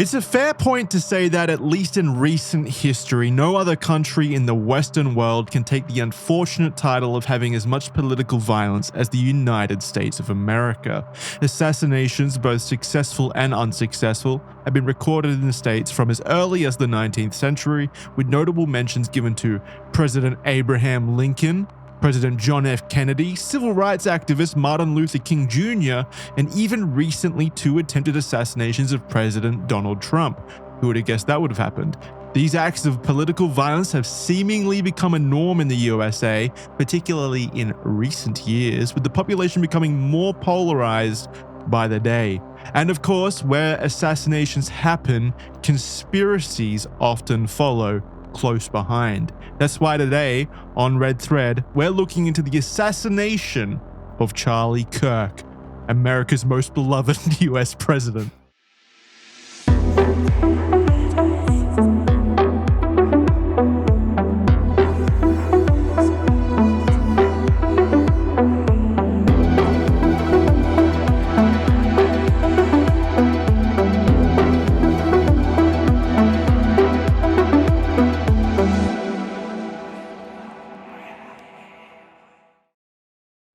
It's a fair point to say that, at least in recent history, no other country in the Western world can take the unfortunate title of having as much political violence as the United States of America. Assassinations, both successful and unsuccessful, have been recorded in the States from as early as the 19th century, with notable mentions given to President Abraham Lincoln, President John F. Kennedy, civil rights activist Martin Luther King Jr., and even recently 2 attempted assassinations of President Donald Trump. Who would have guessed that would have happened? These acts of political violence have seemingly become a norm in the USA, particularly in recent years, with the population becoming more polarized by the day. And of course, where assassinations happen, conspiracies often follow close behind. That's why today on Red Thread, we're looking into the assassination of Charlie Kirk, America's most beloved US president.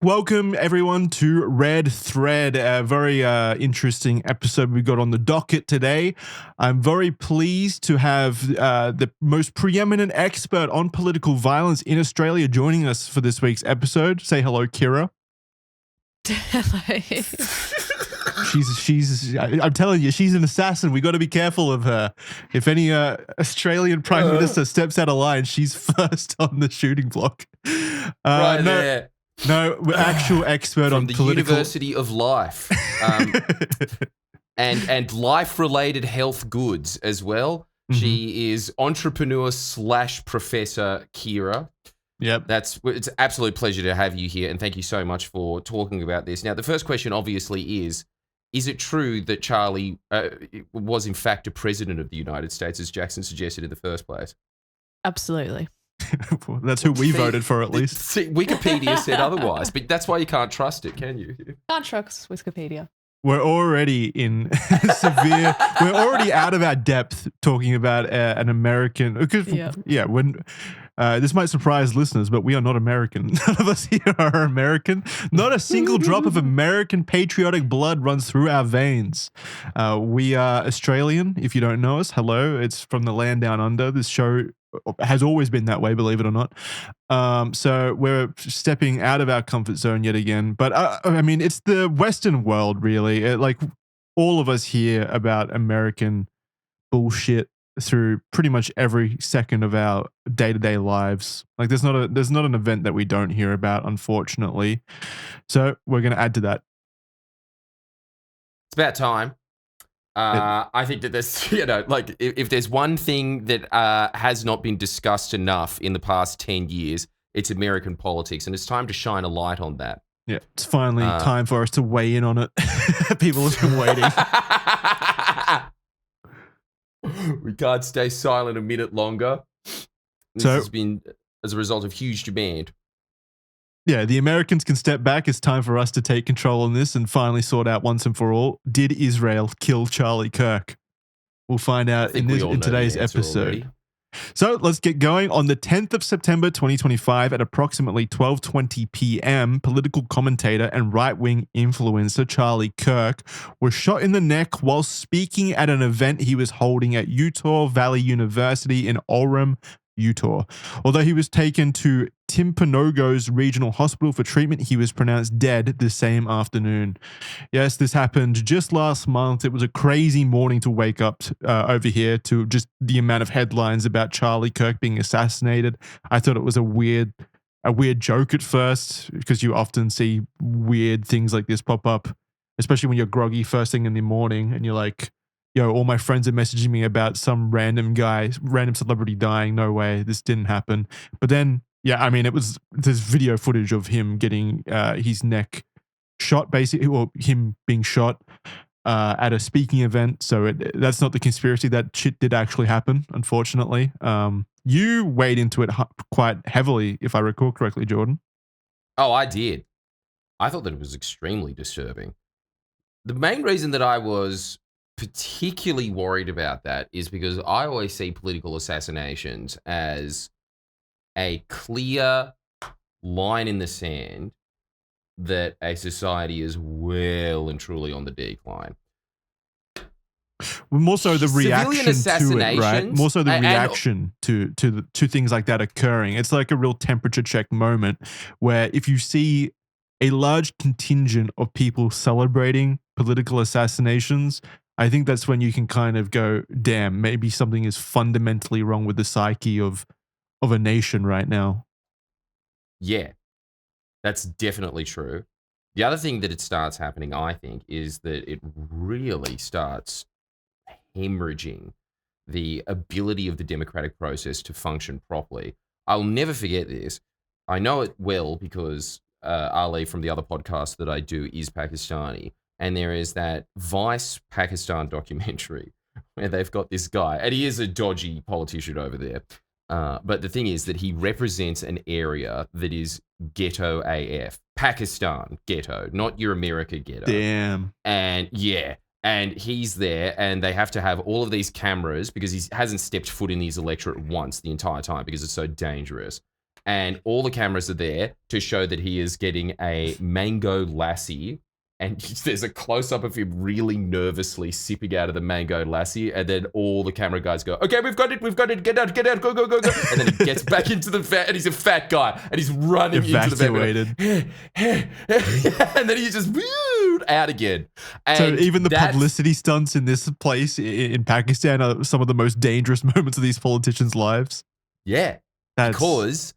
Welcome everyone to Red Thread, a very interesting episode we got on the docket today. I'm very pleased to have the most preeminent expert on political violence in Australia joining us for this week's episode. Say hello, Kira. Hello. I'm telling you, she's an assassin. We got to be careful of her. If any Australian Prime Minister steps out of line, she's first on the shooting block. Right there. No, we're actual expert From on the political... University of Life, and life-related health goods as well. Mm-hmm. She is entrepreneur / professor Kira. Yep, it's an absolute pleasure to have you here, and thank you so much for talking about this. Now, the first question obviously is it true that Charlie was in fact a president of the United States, as Jackson suggested in the first place? Absolutely. That's who we voted for, at least. See, Wikipedia said otherwise, but that's why you can't trust it, can you? Can't trust Wikipedia. We're already in severe. We're already out of our depth talking about an American. When this might surprise listeners, but we are not American. None of us here are American. Not a single drop of American patriotic blood runs through our veins. We are Australian. If you don't know us, hello. It's from the land down under. This show has always been that way, believe it or not. So we're stepping out of our comfort zone yet again. But I mean, it's the Western world, really. Like all of us hear about American bullshit through pretty much every second of our day-to-day lives. Like there's not an event that we don't hear about, unfortunately. So we're going to add to that. It's about time. I think that there's, like if there's one thing that has not been discussed enough in the past 10 years, it's American politics, and it's time to shine a light on that. Yeah, it's finally time for us to weigh in on it. People have been waiting. We can't stay silent a minute longer. This has been as a result of huge demand. Yeah, the Americans can step back. It's time for us to take control on this and finally sort out once and for all. Did Israel kill Charlie Kirk? We'll find out in today's episode. Already. So let's get going. On the 10th of September 2025 at approximately 12:20 p.m., political commentator and right-wing influencer Charlie Kirk was shot in the neck while speaking at an event he was holding at Utah Valley University in Orem, Utah. Although he was taken to Timpanogos Regional Hospital for treatment, he was pronounced dead the same afternoon. Yes, this happened just last month. It was a crazy morning to wake up over here to just the amount of headlines about Charlie Kirk being assassinated. I thought it was a weird joke at first, because you often see weird things like this pop up, especially when you're groggy first thing in the morning and you're like, yo, all my friends are messaging me about some random celebrity dying. No way, this didn't happen. But then, yeah, I mean, there's video footage of him getting his neck shot, basically, or him being shot at a speaking event. So that's not the conspiracy. That shit did actually happen, unfortunately. You weighed into it quite heavily, if I recall correctly, Jordan. Oh, I did. I thought that it was extremely disturbing. The main reason that I was particularly worried about that is because I always see political assassinations as a clear line in the sand that a society is well and truly on the decline. More so the reaction to it, right? More so the and reaction to things like that occurring. It's like a real temperature check moment where if you see a large contingent of people celebrating political assassinations, I think that's when you can kind of go, damn, maybe something is fundamentally wrong with the psyche of a nation right now. Yeah, that's definitely true. The other thing that it starts happening, I think, is that it really starts hemorrhaging the ability of the democratic process to function properly. I'll never forget this. I know it well because Ali from the other podcast that I do is Pakistani. And there is that Vice Pakistan documentary where they've got this guy, and he is a dodgy politician over there. But the thing is that he represents an area that is ghetto AF. Pakistan ghetto, not your America ghetto. Damn. And yeah. And he's there, and they have to have all of these cameras because he hasn't stepped foot in his electorate once the entire time because it's so dangerous. And all the cameras are there to show that he is getting a mango lassi. And there's a close-up of him really nervously sipping out of the mango lassi. And then all the camera guys go, okay, we've got it, get out, go, go, go, go. And then he gets back into the van, and he's a fat guy, and he's running into the van. And then he's just out again. And so even the publicity stunts in this place in Pakistan are some of the most dangerous moments of these politicians' lives. Yeah, because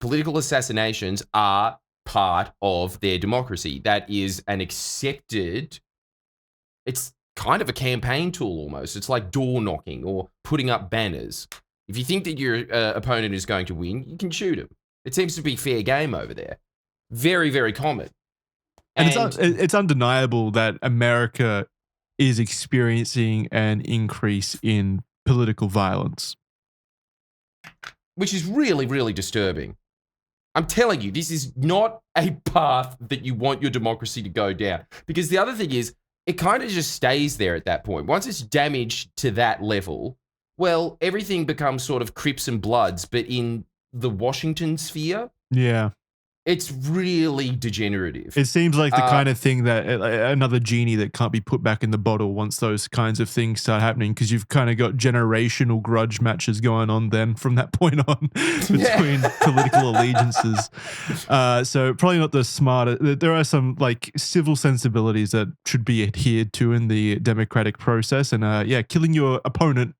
political assassinations are part of their democracy. That is an accepted, it's kind of a campaign tool almost. It's like door knocking or putting up banners. If you think that your opponent is going to win, you can shoot him. It seems to be fair game over there. Very, very common. And it's undeniable that America is experiencing an increase in political violence. Which is really, really disturbing. I'm telling you, this is not a path that you want your democracy to go down. Because the other thing is, it kind of just stays there at that point. Once it's damaged to that level, well, everything becomes sort of Crips and Bloods, but in the Washington sphere. Yeah. It's really degenerative. It seems like the kind of thing that another genie that can't be put back in the bottle once those kinds of things start happening, because you've kind of got generational grudge matches going on then from that point on between political allegiances. So probably not the smartest. There are some like civil sensibilities that should be adhered to in the democratic process. And killing your opponent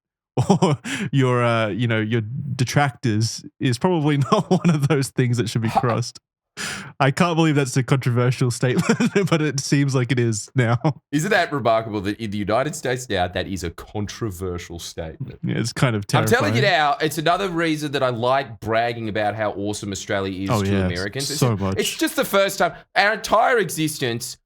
or your detractors is probably not one of those things that should be crossed. I can't believe that's a controversial statement, but it seems like it is now. Isn't that remarkable that in the United States now, that is a controversial statement? Yeah, it's kind of terrifying. I'm telling you now, it's another reason that I like bragging about how awesome Australia is to Americans. So much. It's just the first time. Our entire existence,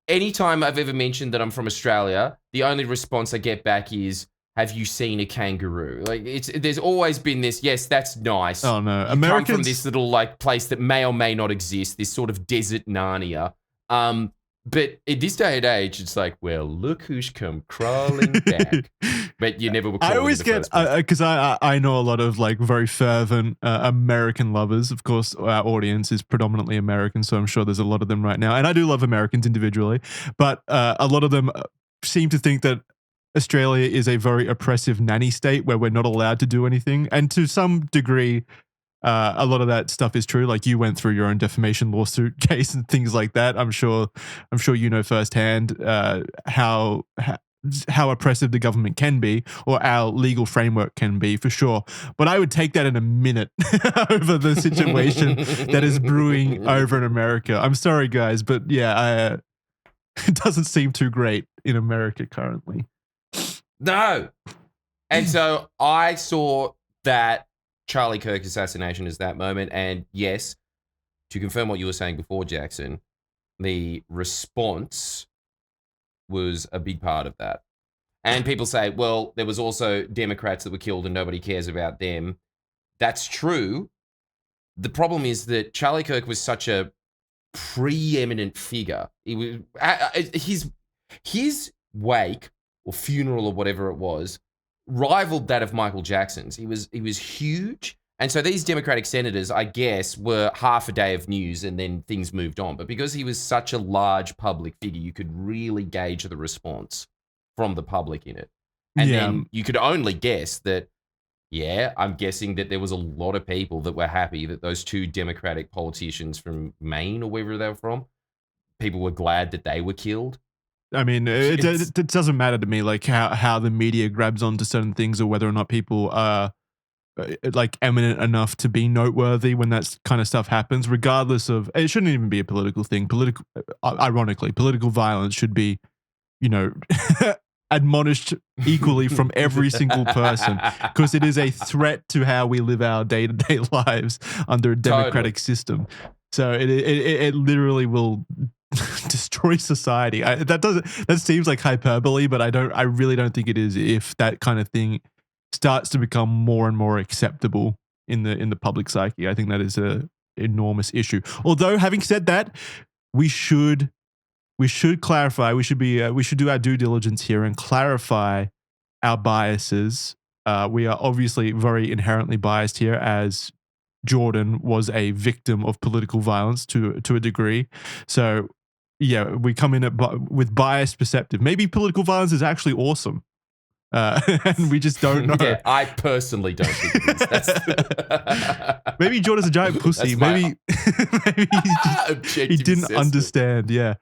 anytime I've ever mentioned that I'm from Australia, the only response I get back is, have you seen a kangaroo? Like there's always been this, yes, that's nice. Oh no. Americans come from this little like place that may or may not exist, this sort of desert Narnia. But in this day and age, it's like, well, look who's come crawling back. But you never were crawling. I always get, because I know a lot of like very fervent American lovers. Of course, our audience is predominantly American, so I'm sure there's a lot of them right now. And I do love Americans individually, but a lot of them seem to think that Australia is a very oppressive nanny state where we're not allowed to do anything. And to some degree, a lot of that stuff is true. Like you went through your own defamation lawsuit case and things like that. I'm sure you know firsthand how oppressive the government can be, or our legal framework can be, for sure. But I would take that in a minute over the situation that is brewing over in America. I'm sorry, guys, but yeah, it doesn't seem too great in America currently. No. And so I saw that Charlie Kirk assassination as that moment. And yes, to confirm what you were saying before, Jackson, the response was a big part of that. And people say, well, there was also Democrats that were killed and nobody cares about them. That's true. The problem is that Charlie Kirk was such a preeminent figure. He was his wake or funeral or whatever it was rivaled that of Michael Jackson's. He was huge. And so these Democratic senators, I guess, were half a day of news and then things moved on. But because he was such a large public figure, you could really gauge the response from the public in it. And then you could only guess that, I'm guessing that there was a lot of people that were happy that those two Democratic politicians from Maine or wherever they were from, people were glad that they were killed. I mean, it doesn't matter to me, like how the media grabs onto certain things or whether or not people are like eminent enough to be noteworthy when that kind of stuff happens, regardless of, it shouldn't even be a political thing. Ironically, political violence should be, admonished equally from every single person, because it is a threat to how we live our day-to-day lives under a democratic system. So it literally will destroy society. That seems like hyperbole, but I really don't think it is, if that kind of thing starts to become more and more acceptable in the public psyche. I think that is a enormous issue. Although, having said that, we should clarify. We should do our due diligence here and clarify our biases. We are obviously very inherently biased here, as Jordan was a victim of political violence to a degree. So we come in with biased perspective. Maybe political violence is actually awesome. And we just don't know. Yeah, I personally don't think it is. Maybe Jordan's a giant pussy. Maybe he didn't understand. Yeah.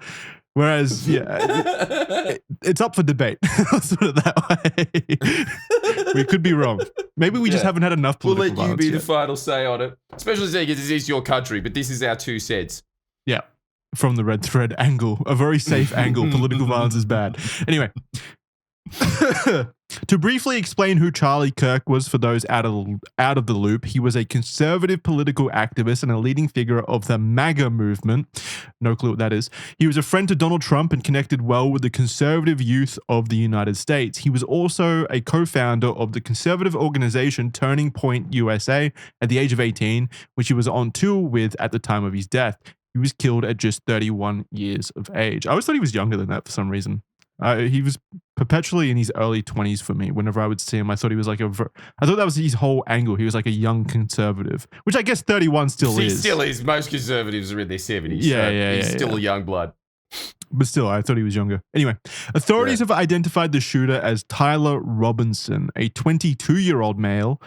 Whereas, it's up for debate. Let's put it that way. We could be wrong. Maybe we just haven't had enough political violence. We'll let you be the final say on it. Especially saying this is your country, but this is our 2 cents. Yeah. From the red thread angle. A very safe angle. Political violence is bad. Anyway. To briefly explain who Charlie Kirk was for those out of the loop, he was a conservative political activist and a leading figure of the MAGA movement. No clue what that is. He was a friend to Donald Trump and connected well with the conservative youth of the United States. He was also a co-founder of the conservative organization Turning Point USA at the age of 18, which he was on tour with at the time of his death. He was killed at just 31 years of age. I always thought he was younger than that for some reason. He was perpetually in his early 20s for me. Whenever I would see him, I thought he was like I thought that was his whole angle. He was like a young conservative, which I guess 31 still is. He still is. Most conservatives are in their 70s. He's still a young blood. But still, I thought he was younger. Anyway, authorities have identified the shooter as Tyler Robinson, a 22-year-old male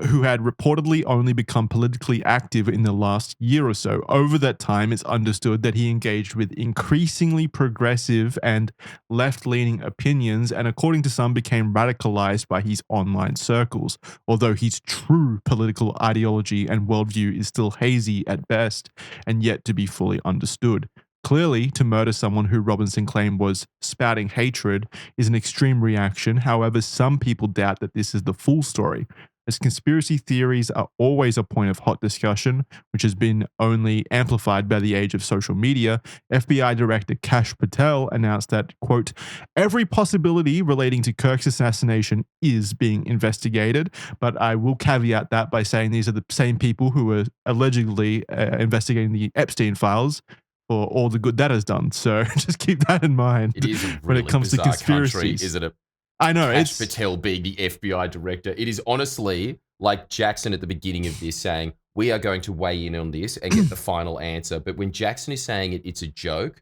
who had reportedly only become politically active in the last year or so. Over that time, it's understood that he engaged with increasingly progressive and left-leaning opinions, and according to some, became radicalized by his online circles, although his true political ideology and worldview is still hazy at best and yet to be fully understood. Clearly, to murder someone who Robinson claimed was spouting hatred is an extreme reaction. However, some people doubt that this is the full story. As conspiracy theories are always a point of hot discussion, which has been only amplified by the age of social media, FBI Director Kash Patel announced that, quote, every possibility relating to Kirk's assassination is being investigated, but I will caveat that by saying these are the same people who were allegedly investigating the Epstein files for all the good that has done. So just keep that in mind. It is a really when it comes to conspiracies. Country, isn't it? I know. Kash Patel being the FBI director. It is honestly like Jackson at the beginning of this saying, we are going to weigh in on this and get the final answer. But when Jackson is saying it's a joke,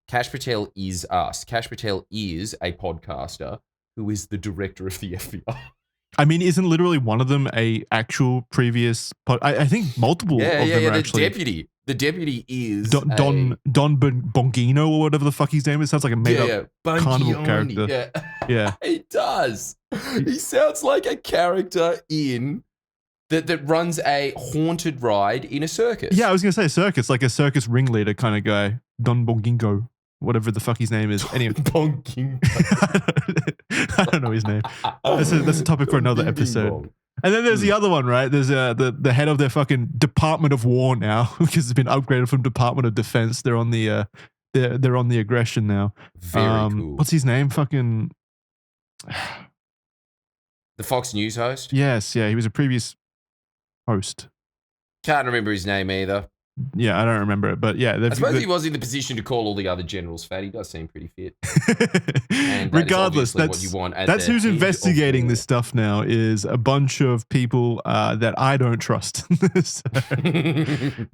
Kash Patel is us. Kash Patel is a podcaster who is the director of the FBI. I mean, isn't literally one of them a actual previous I think multiple of them are actually. The deputy is Don Bongino or whatever the fuck his name is. Sounds like a made-up carnival character. Yeah. He does. He sounds like a character in that runs a haunted ride in a circus. Yeah, I was going to say circus, like a circus ringleader kind of guy. Don Bongino, whatever the fuck his name is. Anyway. Bongino. I don't know his name. That's a topic for another episode. And then there's the other one, right? There's the head of their fucking Department of War now, because it's been upgraded from Department of Defense. They're on the they're on the aggression now. Very cool. What's his name? Fucking the Fox News host? Yes, yeah. He was a previous host. Can't remember his name either. Yeah, I don't remember it, but yeah. I suppose he was in the position to call all the other generals fat. He does seem pretty fit. And regardless, that what you want that's who's investigating this stuff now is a bunch of people that I don't trust.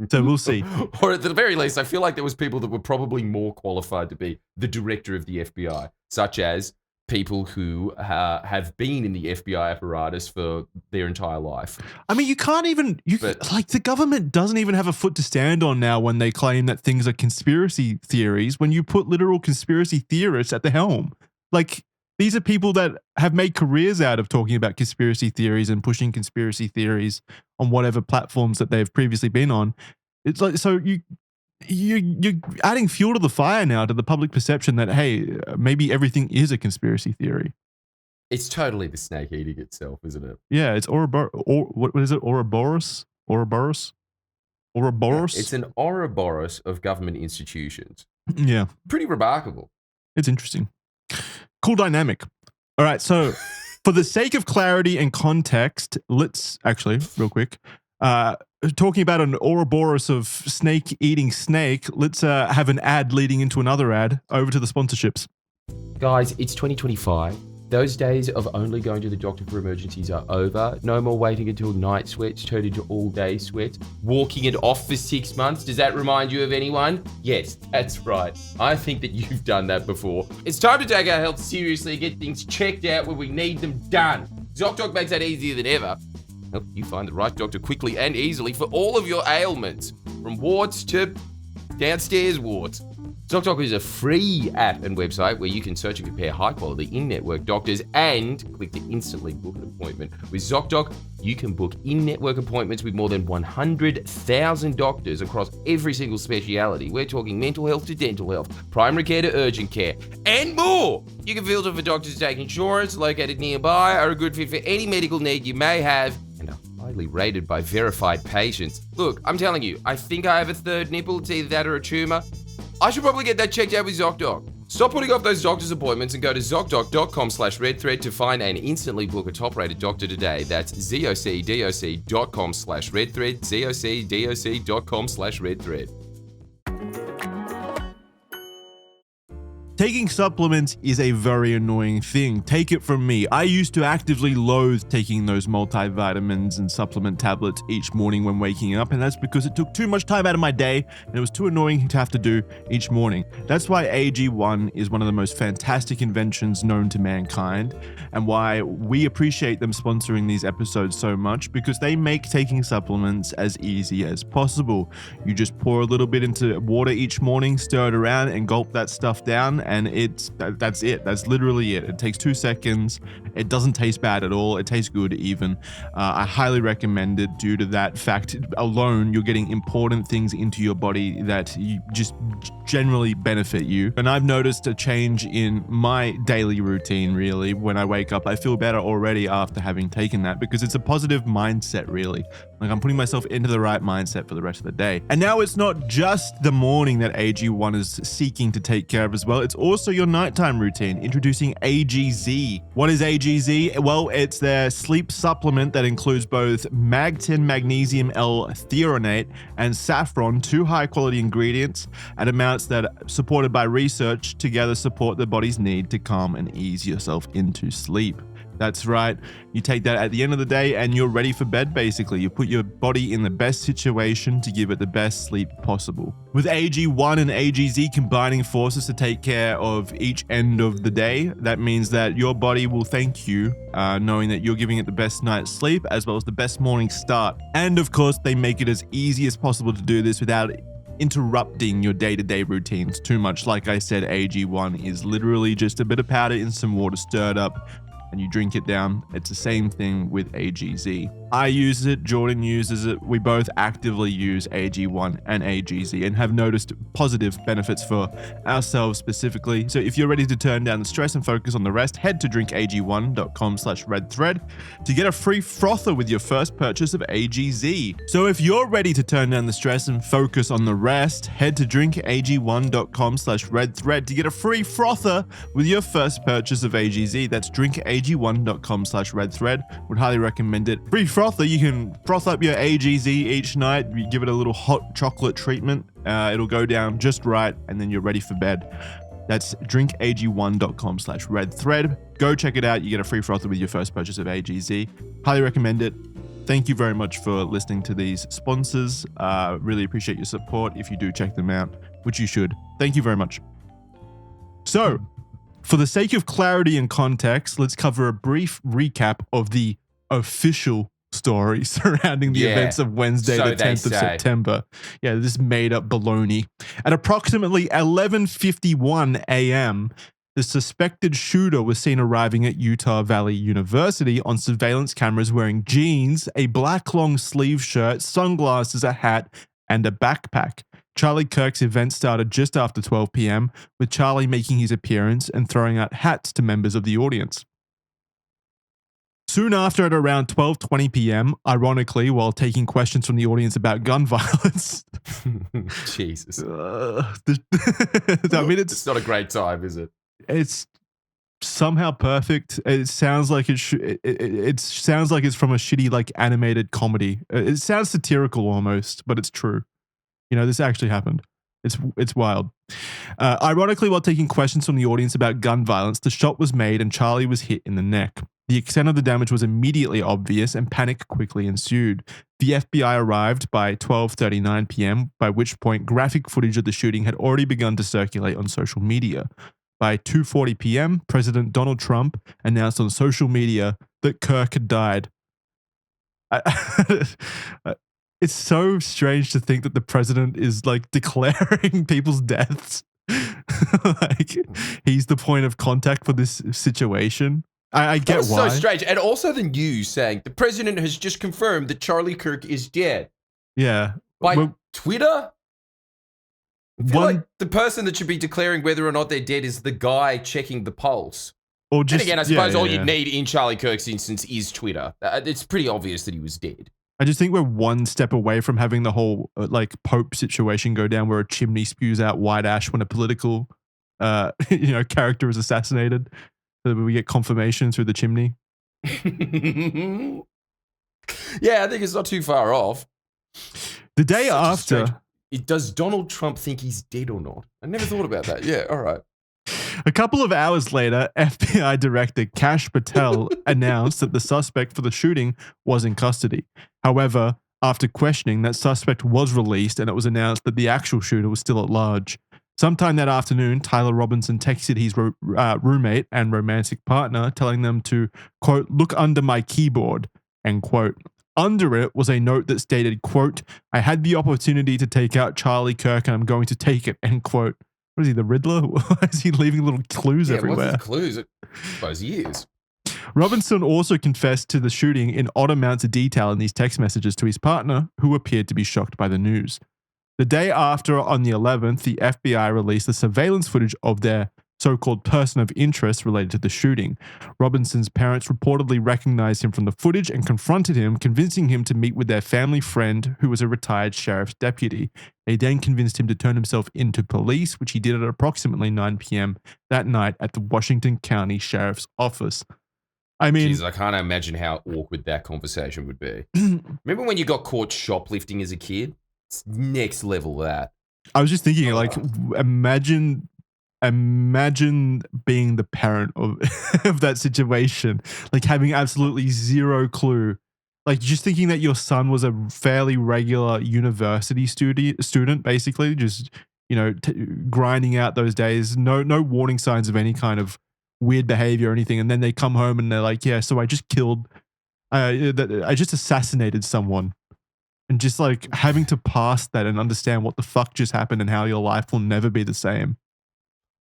So we'll see. Or at the very least, I feel like there was people that were probably more qualified to be the director of the FBI, such as people who have been in the FBI apparatus for their entire life. I mean, you can't even, like the government doesn't even have a foot to stand on now when they claim that things are conspiracy theories, when you put literal conspiracy theorists at the helm. Like, these are people that have made careers out of talking about conspiracy theories and pushing conspiracy theories on whatever platforms that they've previously been on. It's like, so you're adding fuel to the fire now to the public perception that, hey, maybe everything is a conspiracy theory. It's totally the snake eating itself, isn't it? Yeah, it's what is it? Ouroboros? Ouroboros? Ouroboros? It's an Ouroboros of government institutions. Yeah. Pretty remarkable. It's interesting. Cool dynamic. All right, so for the sake of clarity and context, let's actually, real quick, talking about an Ouroboros of snake-eating snake, let's have an ad leading into another ad. Over to the sponsorships. Guys, it's 2025. Those days of only going to the doctor for emergencies are over. No more waiting until night sweats turn into all-day sweats. Walking it off for 6 months. Does that remind you of anyone? Yes, that's right. I think that you've done that before. It's time to take our health seriously and get things checked out when we need them done. ZocDoc makes that easier than ever. Help you find the right doctor quickly and easily for all of your ailments, from warts to downstairs warts. ZocDoc is a free app and website where you can search and compare high-quality in-network doctors and click to instantly book an appointment. With ZocDoc, you can book in-network appointments with more than 100,000 doctors across every single speciality. We're talking mental health to dental health, primary care to urgent care, and more. You can filter for doctors who take insurance, located nearby, are a good fit for any medical need you may have, and are highly rated by verified patients. Look, I'm telling you, I think I have a third nipple. It's either that or a tumor. I should probably get that checked out with ZocDoc. Stop putting off those doctor's appointments and go to ZocDoc.com/redthread to find and instantly book a top-rated doctor today. That's ZocDoc.com/redthread, ZocDoc.com/redthread. Taking supplements is a very annoying thing. Take it from me. I used to actively loathe taking those multivitamins and supplement tablets each morning when waking up, and that's because it took too much time out of my day and it was too annoying to have to do each morning. That's why AG1 is one of the most fantastic inventions known to mankind, and why we appreciate them sponsoring these episodes so much, because they make taking supplements as easy as possible. You just pour a little bit into water each morning, stir it around, and gulp that stuff down, and that's it. That's literally it. It takes 2 seconds. It doesn't taste bad at all. It tastes good even. I highly recommend it due to that fact alone. You're getting important things into your body that you just generally benefit you. And I've noticed a change in my daily routine, really. When I wake up, I feel better already after having taken that, because it's a positive mindset, really. Like, I'm putting myself into the right mindset for the rest of the day. And now it's not just the morning that AG1 is seeking to take care of as well. It's also your nighttime routine. Introducing AGZ. What is AGZ? Well, it's their sleep supplement that includes both Mag10 magnesium L-threonate and saffron, 2 high-quality ingredients at amounts that, supported by research, together support the body's need to calm and ease yourself into sleep. That's right. You take that at the end of the day and you're ready for bed, basically. You put your body in the best situation to give it the best sleep possible. With AG1 and AGZ combining forces to take care of each end of the day, that means that your body will thank you, knowing that you're giving it the best night's sleep as well as the best morning start. And of course, they make it as easy as possible to do this without interrupting your day-to-day routines too much. Like I said, AG1 is literally just a bit of powder in some water stirred up, and you drink it down. It's the same thing with AGZ. I use it, Jordan uses it. We both actively use AG1 and AGZ and have noticed positive benefits for ourselves specifically. So if you're ready to turn down the stress and focus on the rest, head to drinkag1.com/redthread to get a free frother with your first purchase of AGZ. So if you're ready to turn down the stress and focus on the rest, head to drinkag1.com/redthread to get a free frother with your first purchase of AGZ. That's drinkag1.com/redthread. Would highly recommend it. Free frother, you can froth up your AGZ each night. You give it a little hot chocolate treatment. It'll go down just right, and then you're ready for bed. That's drinkag1.com/redthread. Go check it out. You get a free frother with your first purchase of AGZ. Highly recommend it. Thank you very much for listening to these sponsors. Really appreciate your support if you do check them out, which you should. Thank you very much. So, for the sake of clarity and context, let's cover a brief recap of the official story surrounding the events of Wednesday, the 10th of September. Yeah, this made up baloney. At approximately 11:51 a.m., the suspected shooter was seen arriving at Utah Valley University on surveillance cameras wearing jeans, a black long sleeve shirt, sunglasses, a hat, and a backpack. Charlie Kirk's event started just after 12 p.m., with Charlie making his appearance and throwing out hats to members of the audience. Soon after, at around 12:20 p.m., ironically, while taking questions from the audience about gun violence. Jesus. I mean, it's not a great time, is it? It's somehow perfect. It sounds like it sounds like it's from a shitty like animated comedy. It sounds satirical almost, but it's true. You know, this actually happened. It's wild. Ironically, while taking questions from the audience about gun violence, the shot was made and Charlie was hit in the neck. The extent of the damage was immediately obvious and panic quickly ensued. The FBI arrived by 12:39 p.m., by which point graphic footage of the shooting had already begun to circulate on social media. By 2:40 p.m., President Donald Trump announced on social media that Kirk had died. It's so strange to think that the president is like declaring people's deaths. Like he's the point of contact for this situation. I get That's why. So strange. And also the news saying the president has just confirmed that Charlie Kirk is dead. Yeah. By Twitter? I feel like the person that should be declaring whether or not they're dead is the guy checking the pulse. Or just, and again, I suppose all you'd need in Charlie Kirk's instance is Twitter. It's pretty obvious that he was dead. I just think we're one step away from having the whole like Pope situation go down where a chimney spews out white ash when a political character is assassinated. So that we get confirmation through the chimney. Yeah, I think it's not too far off. The day after... Does Donald Trump think he's dead or not? I never thought about that. Yeah, all right. A couple of hours later, FBI Director Kash Patel announced that the suspect for the shooting was in custody. However, after questioning, that suspect was released and it was announced that the actual shooter was still at large. Sometime that afternoon, Tyler Robinson texted his roommate and romantic partner, telling them to, quote, look under my keyboard, end quote. Under it was a note that stated, quote, I had the opportunity to take out Charlie Kirk and I'm going to take it, end quote. What is he, the Riddler? Why is he leaving little clues everywhere? What's his clues? I suppose he is. Robinson also confessed to the shooting in odd amounts of detail in these text messages to his partner, who appeared to be shocked by the news. The day after, on the 11th, the FBI released the surveillance footage of their so-called person of interest related to the shooting. Robinson's parents reportedly recognized him from the footage and confronted him, convincing him to meet with their family friend, who was a retired sheriff's deputy. They then convinced him to turn himself into police, which he did at approximately 9 p.m. that night at the Washington County Sheriff's Office. I mean... Jeez, I can't imagine how awkward that conversation would be. Remember when you got caught shoplifting as a kid? It's next level that. I was just thinking, like, imagine being the parent of that situation, like having absolutely zero clue, like just thinking that your son was a fairly regular university student, basically, just grinding out those days, no warning signs of any kind of weird behavior or anything, and then they come home and they're like, yeah, so I just assassinated someone. And just like having to pass that and understand what the fuck just happened and how your life will never be the same.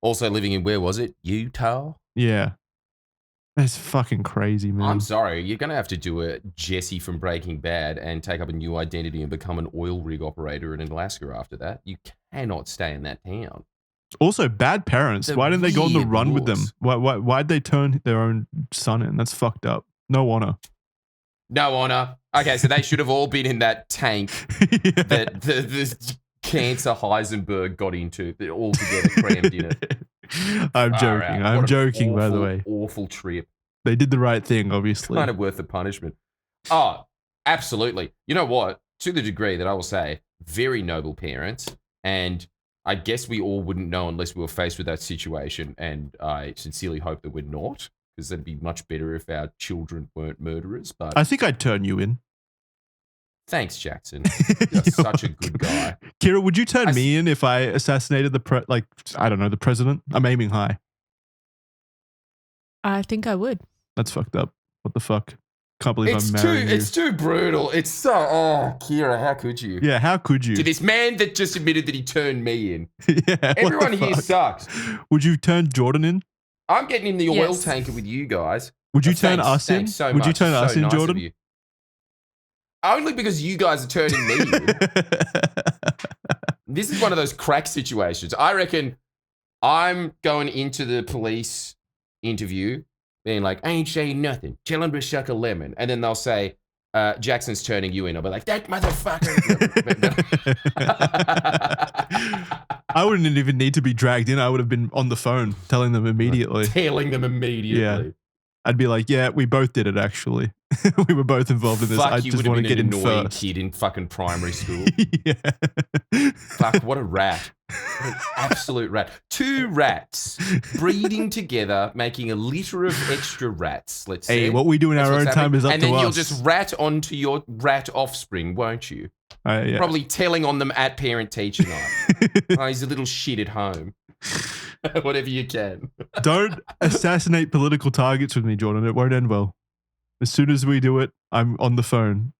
Also living in, where was it? Utah? Yeah. That's fucking crazy, man. I'm sorry. You're going to have to do a Jesse from Breaking Bad and take up a new identity and become an oil rig operator in Alaska after that. You cannot stay in that town. Also, bad parents. Why didn't they go on the run with them? Why'd they turn their own son in? That's fucked up. No honor. No honor. Okay, so they should have all been in that tank that the cancer Heisenberg got into, all together crammed in it. I'm joking. I'm joking, awful, by the way. Awful trip. They did the right thing, obviously. Kind of worth the punishment. Oh, Absolutely. You know what? To the degree that I will say, very noble parents. And I guess we all wouldn't know unless we were faced with that situation. And I sincerely hope that we're not, because that'd be much better if our children weren't murderers. But I think I'd turn you in. Thanks, Jackson. You're such a good guy. Kira, would you turn me in if I assassinated the the president? I'm aiming high. I think I would. That's fucked up. What the fuck? Can't believe I'm marrying you. It's too brutal. It's so, Kira, how could you? Yeah, how could you? To this man that just admitted that he turned me in. Yeah, Everyone here sucks. Would you turn Jordan in? I'm getting in the oil tanker with you guys. Would you turn us in? So would you turn us in, Jordan? Only because you guys are turning me in. This is one of those crack situations. I reckon I'm going into the police interview being like, I ain't saying nothing. Tell him to suck a lemon. And then they'll say, Jackson's turning you in. I'll be like, that motherfucker. I wouldn't even need to be dragged in. I would have been on the phone telling them immediately. Yeah. I'd be like, yeah, we both did it, actually. We were both involved in this. I just want to get in first. You would have been an annoying kid in fucking primary school. Yeah. Fuck, what a rat. What an absolute rat. 2 rats breeding together, making a litter of extra rats, let's say. Hey, what we do in our own time is up to us. And then you'll just rat onto your rat offspring, won't you? Yeah. Probably telling on them at parent-teacher night. Oh, he's a little shit at home. Whatever you can. Don't assassinate political targets with me, Jordan. It won't end well. As soon as we do it, I'm on the phone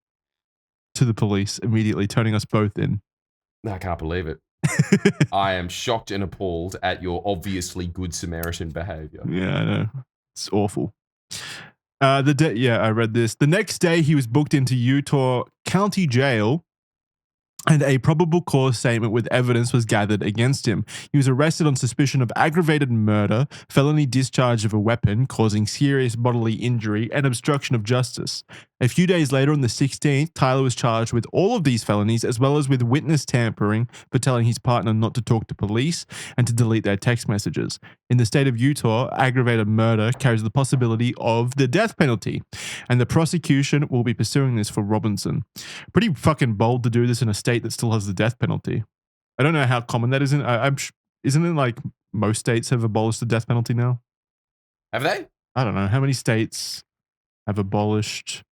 to the police, immediately turning us both in. I can't believe it. I am shocked and appalled at your obviously good Samaritan behavior. Yeah, I know. It's awful. I read this. The next day, he was booked into Utah County Jail, and a probable cause statement with evidence was gathered against him. He was arrested on suspicion of aggravated murder, felony discharge of a weapon causing serious bodily injury, and obstruction of justice. A few days later, on the 16th, Tyler was charged with all of these felonies, as well as with witness tampering for telling his partner not to talk to police and to delete their text messages. In the state of Utah, aggravated murder carries the possibility of the death penalty, and the prosecution will be pursuing this for Robinson. Pretty fucking bold to do this in a state that still has the death penalty. I don't know how common that is. Isn't it like most states have abolished the death penalty now? Have they? I don't know. How many states have abolished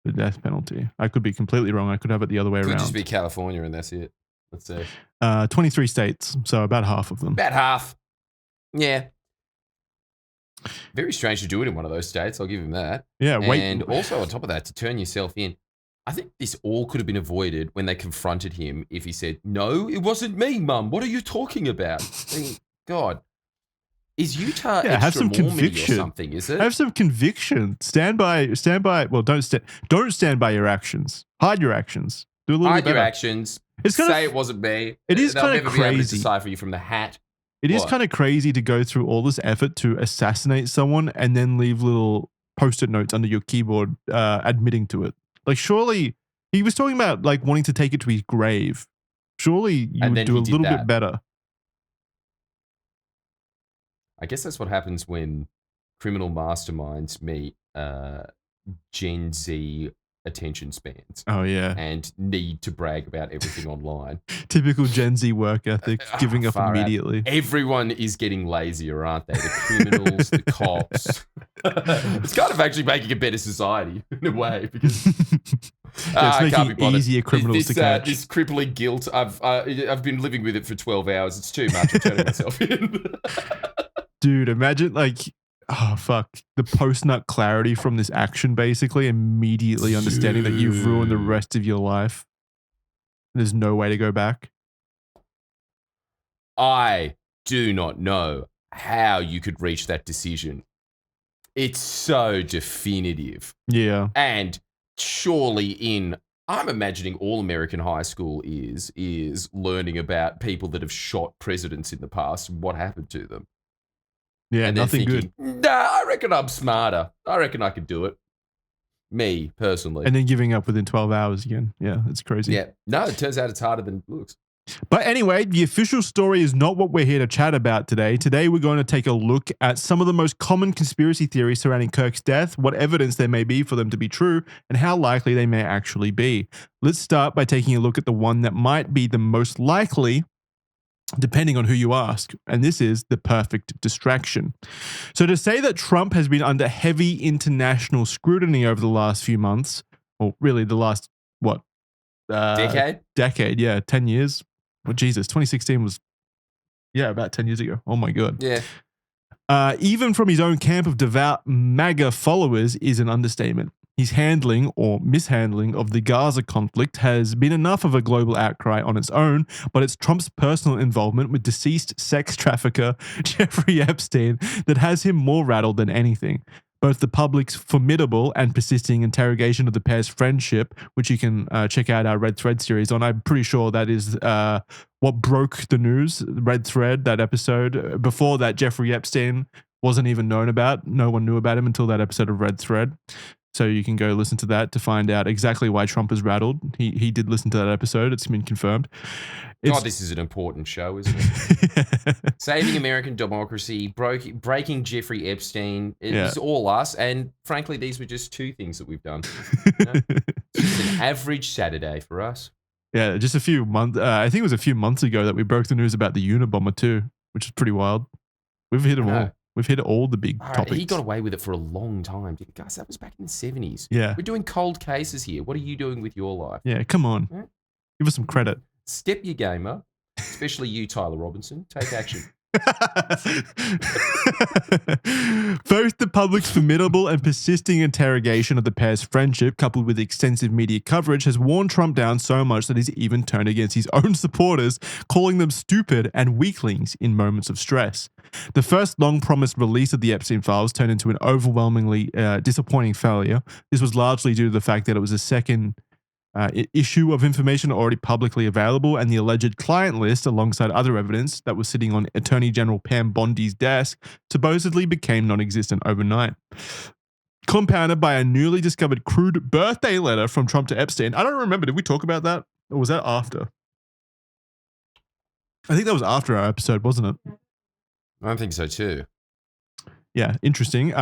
the death penalty? I could be completely wrong. I could have it the other way around. Could just be California and that's it. Let's see. 23 states, so about half of them. About half. Yeah. Very strange to do it in one of those states. I'll give him that. Yeah. And also on top of that, to turn yourself in. I think this all could have been avoided when they confronted him if he said, no, it wasn't me, Mum. What are you talking about? God. Is Utah extra Mormon or something, is it? Have some conviction. Stand by. Well, don't stand by your actions. Hide your actions. Do a little bit better. Hide your actions. Say it wasn't me. It is kind of crazy. They'll never be able to decipher you from the hat. It is kind of crazy to go through all this effort to assassinate someone and then leave little post-it notes under your keyboard admitting to it. Like, surely he was talking about like wanting to take it to his grave. Surely you would do a little bit better. I guess that's what happens when criminal masterminds meet Gen Z attention spans. Oh, yeah. And need to brag about everything online. Typical Gen Z work ethic, giving up immediately. Everyone is getting lazier, aren't they? The criminals, the cops. It's kind of actually making a better society in a way because it's making easier criminals to catch. This crippling guilt, I've been living with it for 12 hours. It's too much. I'm turning myself in. Dude, imagine the post-nut clarity from this action, basically immediately understanding that you've ruined the rest of your life. There's no way to go back. I do not know how you could reach that decision. It's so definitive. Yeah. And surely I'm imagining all American high school is learning about people that have shot presidents in the past and what happened to them. Yeah, and nothing thinking, good. Nah, I reckon I'm smarter. I reckon I could do it. Me, personally. And then giving up within 12 hours again. Yeah, it's crazy. Yeah. No, it turns out it's harder than it looks. But anyway, the official story is not what we're here to chat about today. Today, we're going to take a look at some of the most common conspiracy theories surrounding Kirk's death, what evidence there may be for them to be true, and how likely they may actually be. Let's start by taking a look at the one that might be the most likely, depending on who you ask, and this is the perfect distraction. So to say that Trump has been under heavy international scrutiny over the last few months, or really the last, Decade, yeah, 10 years. Well, Jesus, 2016 was, about 10 years ago. Oh my God. Yeah. Even from his own camp of devout MAGA followers is an understatement. His handling or mishandling of the Gaza conflict has been enough of a global outcry on its own, but it's Trump's personal involvement with deceased sex trafficker Jeffrey Epstein that has him more rattled than anything. Both the public's formidable and persisting interrogation of the pair's friendship, which you can check out our Red Thread series on. I'm pretty sure that is what broke the news, Red Thread, that episode. Before that, Jeffrey Epstein wasn't even known about. No one knew about him until that episode of Red Thread. So you can go listen to that to find out exactly why Trump is rattled. He did listen to that episode. It's been confirmed. This is an important show, isn't it? Saving American democracy, breaking Jeffrey Epstein. It's all us. And frankly, these were just two things that we've done. Just an average Saturday for us. Yeah, just a few months. I think it was a few months ago that we broke the news about the Unabomber too, which is pretty wild. We've hit them all. We've hit all the big topics. He got away with it for a long time. Guys, that was back in the 70s. Yeah. We're doing cold cases here. What are you doing with your life? Yeah, come on. Yeah. Give us some credit. Step your game up, especially you, Tyler Robinson. Take action. Both the public's formidable and persisting interrogation of the pair's friendship, coupled with extensive media coverage, has worn Trump down so much that he's even turned against his own supporters, calling them stupid and weaklings in moments of stress. The first long-promised release of the Epstein files turned into an overwhelmingly disappointing failure. This was largely due to the fact that it was a second issue of information already publicly available, and the alleged client list, alongside other evidence that was sitting on Attorney General Pam Bondi's desk, supposedly became non-existent overnight. Compounded by a newly discovered crude birthday letter from Trump to Epstein. I don't remember, did we talk about that? Or was that after? I think that was after our episode, wasn't it? I think so too. Yeah, interesting.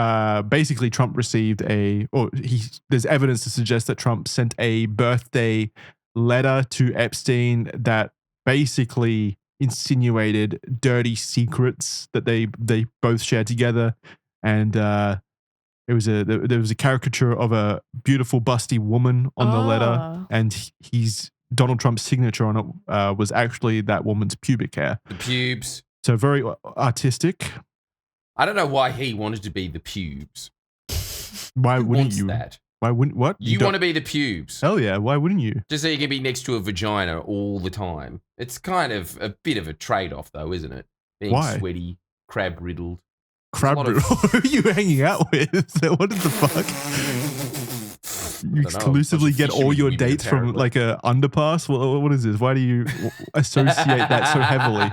Basically, Trump received there's evidence to suggest that Trump sent a birthday letter to Epstein that basically insinuated dirty secrets that they both shared together, and there was a caricature of a beautiful busty woman on the letter, and Donald Trump's signature on it was actually that woman's pubic hair. The pubes. So very artistic. I don't know why he wanted to be the pubes. Why wouldn't you? That? Why wouldn't what? You want to be the pubes? Hell yeah! Why wouldn't you? Just so you can be next to a vagina all the time. It's kind of a bit of a trade-off, though, isn't it? Being sweaty, crab riddled. Crab riddled? Who are you hanging out with? What the fuck? You exclusively get all your dates from like a underpass? What is this? Why do you associate that so heavily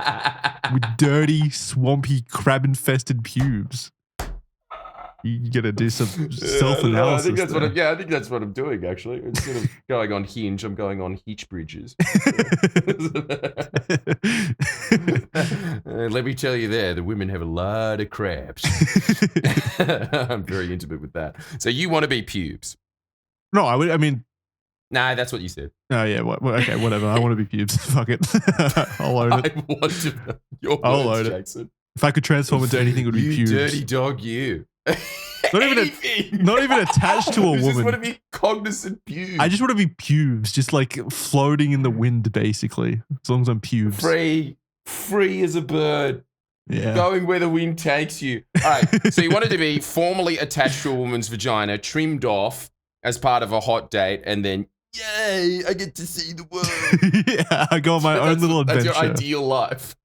with dirty, swampy, crab-infested pubes? You got to do some self-analysis. I think that's what I'm doing, actually. Instead of going on Hinge, I'm going on Hitch Bridges. Let me tell you the women have a lot of crabs. I'm very intimate with that. So you want to be pubes? No, I mean... Nah, that's what you said. Oh, yeah. Okay, whatever. I want to be pubes. Fuck it. I'll own it. I want to know your words, I'll own Jackson. It. If I could transform into anything, it would be pubes. You dirty dog, you. Not even attached to a woman. I just want to be cognizant pubes. I just want to be pubes, just like floating in the wind, basically. As long as I'm pubes. Free as a bird. Yeah. Going where the wind takes you. All right. So you wanted to be formally attached to a woman's vagina, trimmed off as part of a hot date, and then, yay, I get to see the world. Yeah, I go on my own little adventure. That's your ideal life.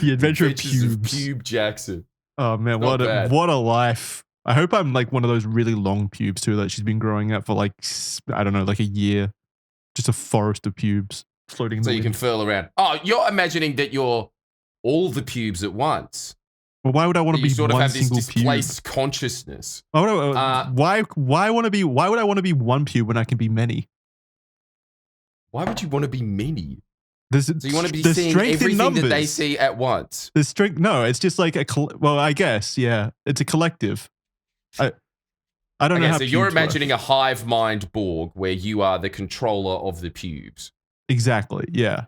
The adventure of pubes. Pube Jackson. Oh man, what a life. I hope I'm like one of those really long pubes too that she's been growing out for like, I don't know, like a year. Just a forest of pubes floating in the wind. So you can furl around. Oh, you're imagining that you're all the pubes at once. Well, why would I want to be sort of one have this single displaced pube? Consciousness. Oh no! Why would I want to be one pube when I can be many? Why would you want to be many? So you want to be seeing everything that they see at once. The strength. No, it's just like well, I guess, yeah. It's a collective. I don't know how. So you're imagining a hive mind Borg where you are the controller of the pubes. Exactly. Yeah.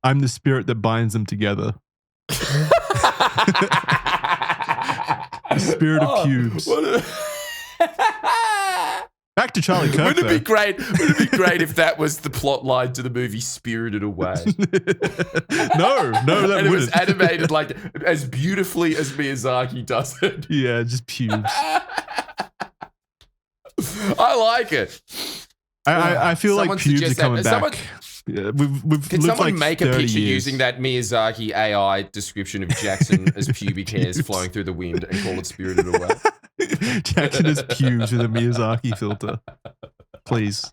I'm the spirit that binds them together. The spirit of pubes. Back to Charlie Kirk. Wouldn't it be great? Wouldn't it be great if that was the plot line to the movie Spirited Away? No, that and it was wouldn't. animated like as beautifully as Miyazaki does it. Yeah, just pubes. I like it. I feel like pubes are coming back. Can someone make a picture years. using that Miyazaki AI description of Jackson as pubic hairs flowing through the wind and call it Spirited Away? Jackson has pubes with a Miyazaki filter. Please.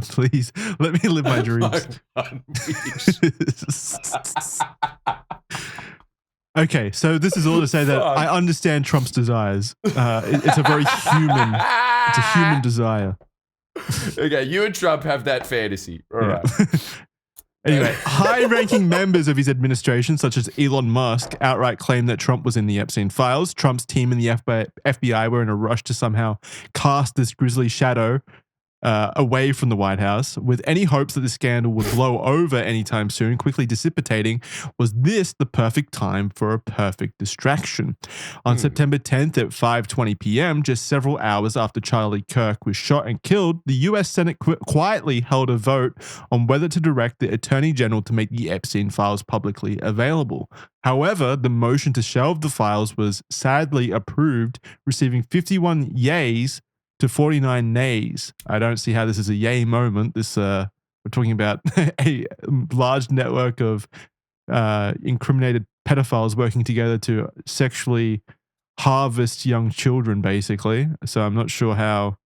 Please. Let me live my dreams. Okay, so this is all to say that I understand Trump's desires. It's a very human, it's a human desire. Okay, you and Trump have that fantasy. All right. Anyway, high-ranking members of his administration, such as Elon Musk, outright claimed that Trump was in the Epstein files. Trump's team and the FBI were in a rush to somehow cast this grisly shadow away from the White House, with any hopes that the scandal would blow over anytime soon quickly dissipating. Was this the perfect time for a perfect distraction? On September 10th at 5:20 p.m., just several hours after Charlie Kirk was shot and killed, the U.S. Senate quietly held a vote on whether to direct the Attorney General to make the Epstein files publicly available. However, the motion to shelve the files was sadly approved, receiving 51 yays to 49 nays. I don't see how this is a yay moment. We're talking about a large network of incriminated pedophiles working together to sexually harvest young children, basically. So I'm not sure how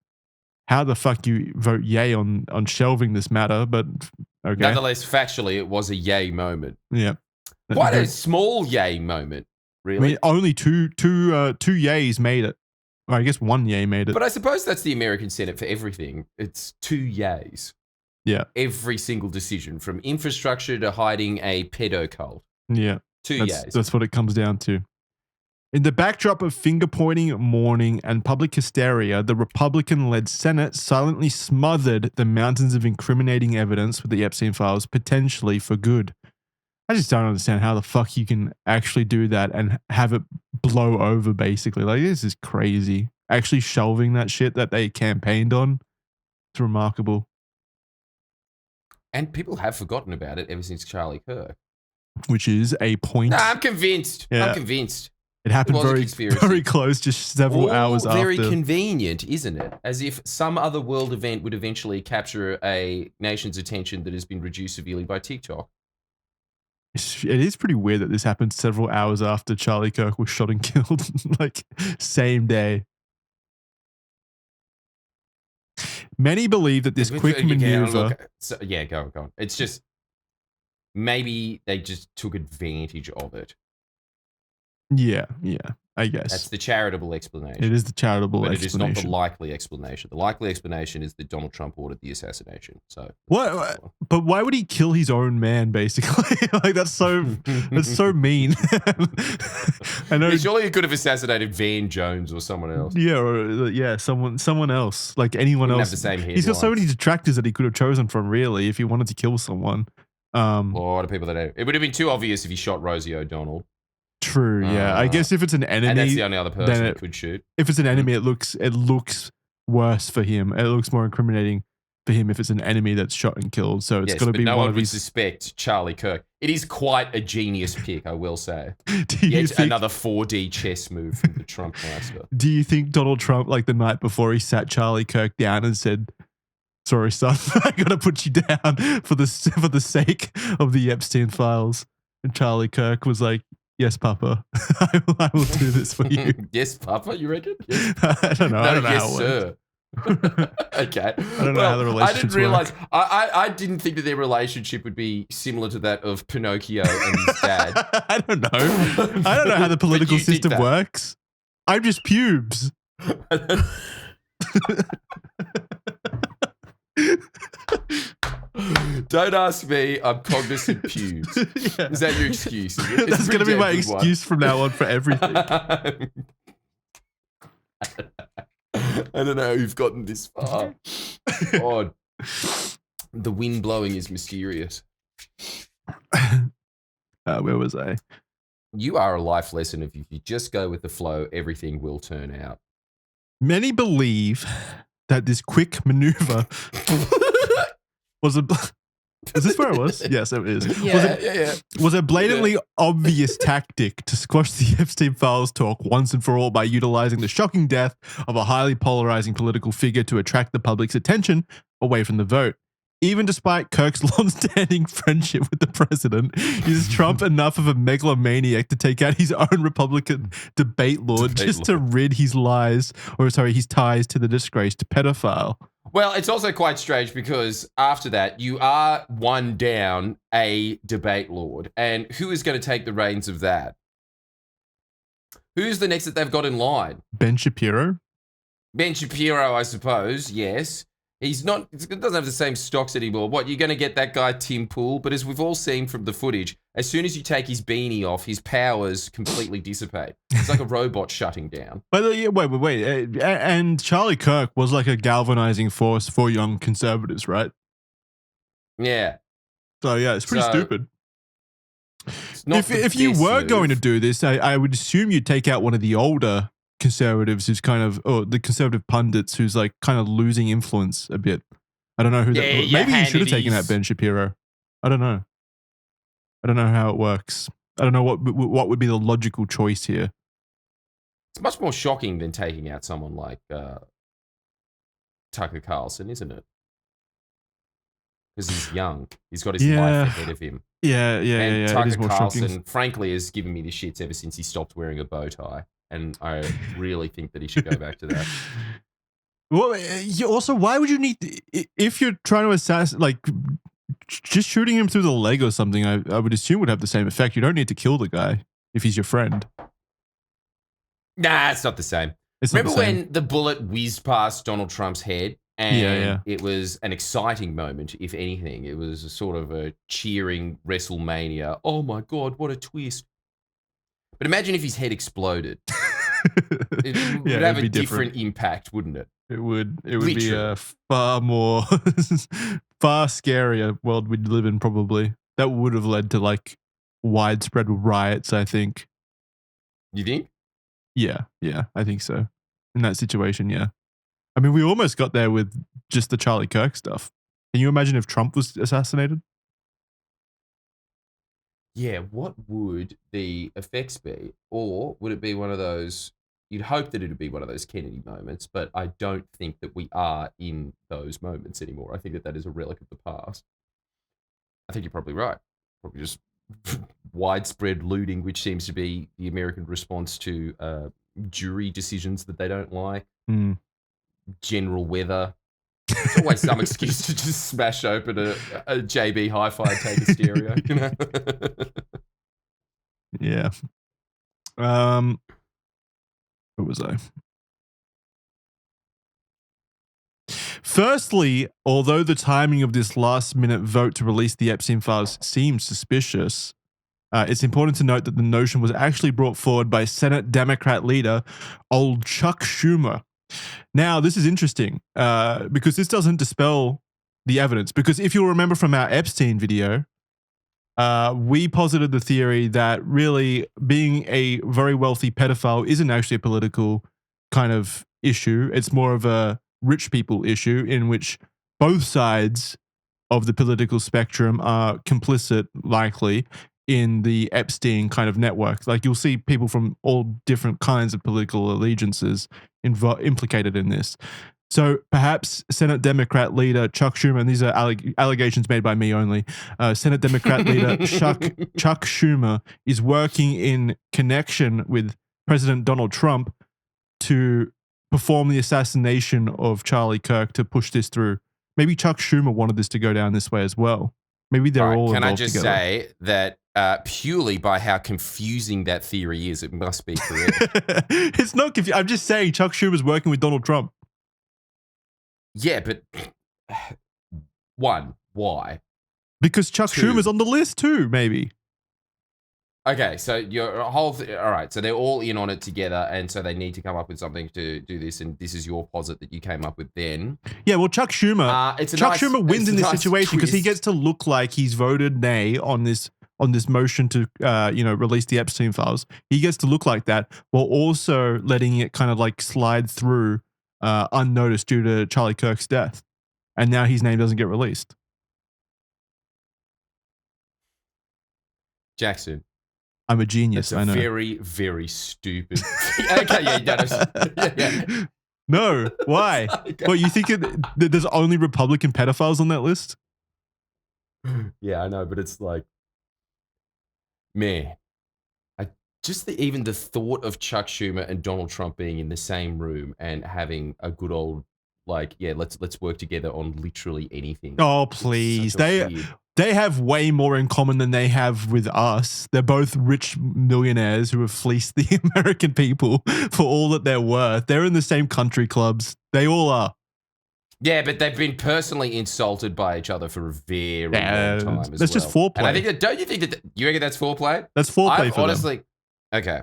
the fuck you vote yay on shelving this matter, but okay. Nonetheless, factually, it was a yay moment. Yeah. Quite a small yay moment, really. I mean, only two yays made it. Well, I guess one yay made it. But I suppose that's the American Senate for everything. It's 2 yays. Yeah. Every single decision, from infrastructure to hiding a pedo cult. Yeah. 2 yays. That's what it comes down to. In the backdrop of finger-pointing, mourning, and public hysteria, the Republican-led Senate silently smothered the mountains of incriminating evidence with the Epstein files, potentially for good. I just don't understand how the fuck you can actually do that and have it blow over, basically. Like, this is crazy. Actually shelving that shit that they campaigned on, it's remarkable. And people have forgotten about it ever since Charlie Kirk. Which is a point. Nah, I'm convinced. Yeah. I'm convinced. It happened very close, just several hours after. Very convenient, isn't it? As if some other world event would eventually capture a nation's attention that has been reduced severely by TikTok. It is pretty weird that this happened several hours after Charlie Kirk was shot and killed, like same day. Many believe that this quick maneuver... Go on. It's just, maybe they just took advantage of it. Yeah, I guess. That's the charitable explanation. It is the charitable explanation. But it is not the likely explanation. The likely explanation is that Donald Trump ordered the assassination. So what? But why would he kill his own man, basically? Like, that's so mean. I know. Surely he could have assassinated Van Jones or someone else. Yeah, someone else. Like anyone else. Have the same He's got so many detractors that he could have chosen from, really, if he wanted to kill someone. A lot of people that know. It would have been too obvious if he shot Rosie O'Donnell. True, yeah. I guess if it's an enemy, and that's the only other person that could shoot. If it's an enemy, it looks worse for him. It looks more incriminating for him if it's an enemy that's shot and killed. So it's got to be no one one of would his... suspect Charlie Kirk. It is quite a genius pick, I will say. Another 4D chess move from the Trump master. Do you think Donald Trump, like the night before, he sat Charlie Kirk down and said, "Sorry, son, I got to put you down for the sake of the Epstein files"? And Charlie Kirk was like, "Yes, Papa, I will do this for you." Yes, Papa, you reckon? Yes. I don't know. No, I don't know yes, how it sir. Okay. I don't know how the relationship. I didn't realize. I didn't think that their relationship would be similar to that of Pinocchio and his dad. I don't know. I don't know how the political system works. I'm just pubes. Don't ask me. I'm cognizant pubes. Yeah. Is that your excuse? Is it? That's going to be my excuse from now on for everything. I don't know who've gotten this far. God. The wind blowing is mysterious. Where was I? You are a life lesson. If you just go with the flow, everything will turn out. Many believe that this quick maneuver was a... Is this where it was? Yes, it is. Yeah. Was a blatantly obvious tactic to squash the Epstein files talk once and for all by utilizing the shocking death of a highly polarizing political figure to attract the public's attention away from the vote. Even despite Kirk's long-standing friendship with the president, is Trump enough of a megalomaniac to take out his own Republican debate lord to rid his ties to the disgraced pedophile? Well, it's also quite strange because after that, you are one down a debate lord. And who is going to take the reins of that? Who's the next that they've got in line? Ben Shapiro? Ben Shapiro, I suppose, yes. He doesn't have the same stocks anymore. What, you're going to get that guy Tim Pool? But as we've all seen from the footage, as soon as you take his beanie off, his powers completely dissipate. It's like a robot shutting down. But wait. And Charlie Kirk was like a galvanizing force for young conservatives, right? Yeah. So, yeah, it's pretty stupid. If you were move. going to do this, I would assume you'd take out one of the older conservatives who's kind of, the conservative pundits who's like kind of losing influence a bit. I don't know who that. Maybe you should have taken out Ben Shapiro. I don't know. I don't know how it works. I don't know what would be the logical choice here. It's much more shocking than taking out someone like Tucker Carlson, isn't it? Because he's young. He's got his life ahead of him. Yeah. Tucker Carlson, frankly, has given me the shits ever since he stopped wearing a bow tie. And I really think that he should go back to that. Well, also, why would you need, if you're trying to assassinate, like, just shooting him through the leg or something, I would assume would have the same effect. You don't need to kill the guy if he's your friend. Nah, it's not the same. Remember when the bullet whizzed past Donald Trump's head? And it was an exciting moment, if anything. It was a sort of a cheering WrestleMania. Oh my God, what a twist. But imagine if his head exploded. It would have a different impact, wouldn't it? It would be a far scarier world we'd live in, probably. That would have led to like widespread riots, I think. You think? Yeah, I think so. In that situation, yeah. I mean, we almost got there with just the Charlie Kirk stuff. Can you imagine if Trump was assassinated? Yeah, what would the effects be? Or would it be one of those, you'd hope that it would be one of those Kennedy moments, but I don't think that we are in those moments anymore. I think that is a relic of the past. I think you're probably right. Probably just widespread looting, which seems to be the American response to jury decisions that they don't like. General weather. It's always some excuse to just smash open a JB Hi-Fi and take a stereo, you know? Yeah. Where was I? Firstly, although the timing of this last-minute vote to release the Epstein files seems suspicious, it's important to note that the notion was actually brought forward by Senate Democrat leader old Chuck Schumer. Now, this is interesting because this doesn't dispel the evidence. Because if you'll remember from our Epstein video, we posited the theory that really being a very wealthy pedophile isn't actually a political kind of issue. It's more of a rich people issue in which both sides of the political spectrum are complicit, likely, in the Epstein kind of network. Like, you'll see people from all different kinds of political allegiances implicated in this. So perhaps Senate Democrat leader Chuck Schumer, and these are allegations made by me only, Senate Democrat leader Chuck Schumer is working in connection with President Donald Trump to perform the assassination of Charlie Kirk to push this through. Maybe Chuck Schumer wanted this to go down this way as well. Maybe they're all involved together. Can I just say that purely by how confusing that theory is, it must be correct. It's not confusing. I'm just saying Chuck Schumer's working with Donald Trump. Yeah, but one, Why? Because Chuck Schumer's on the list too, maybe. Okay, so your whole all right, so they're all in on it together, and so they need to come up with something to do this, and this is your posit that you came up with then. Yeah, well, Chuck Schumer Schumer wins in this situation because he gets to look like he's voted nay on this motion to release the Epstein files. He gets to look like that while also letting it kind of like slide through unnoticed due to Charlie Kirk's death, and now his name doesn't get released. Jackson. I'm a genius. That's I know. Very, very stupid. Okay, yeah. No, why? Okay. What, you think there's only Republican pedophiles on that list? Yeah, I know, but it's like, man, even the thought of Chuck Schumer and Donald Trump being in the same room and having a good old let's work together on literally anything. Oh, please. They have way more in common than they have with us. They're both rich millionaires who have fleeced the American people for all that they're worth. They're in the same country clubs. They all are. Yeah, but they've been personally insulted by each other for a very long time as well. That's just foreplay. And I think don't you think that you reckon that's foreplay? That's foreplay for honestly, them. Okay.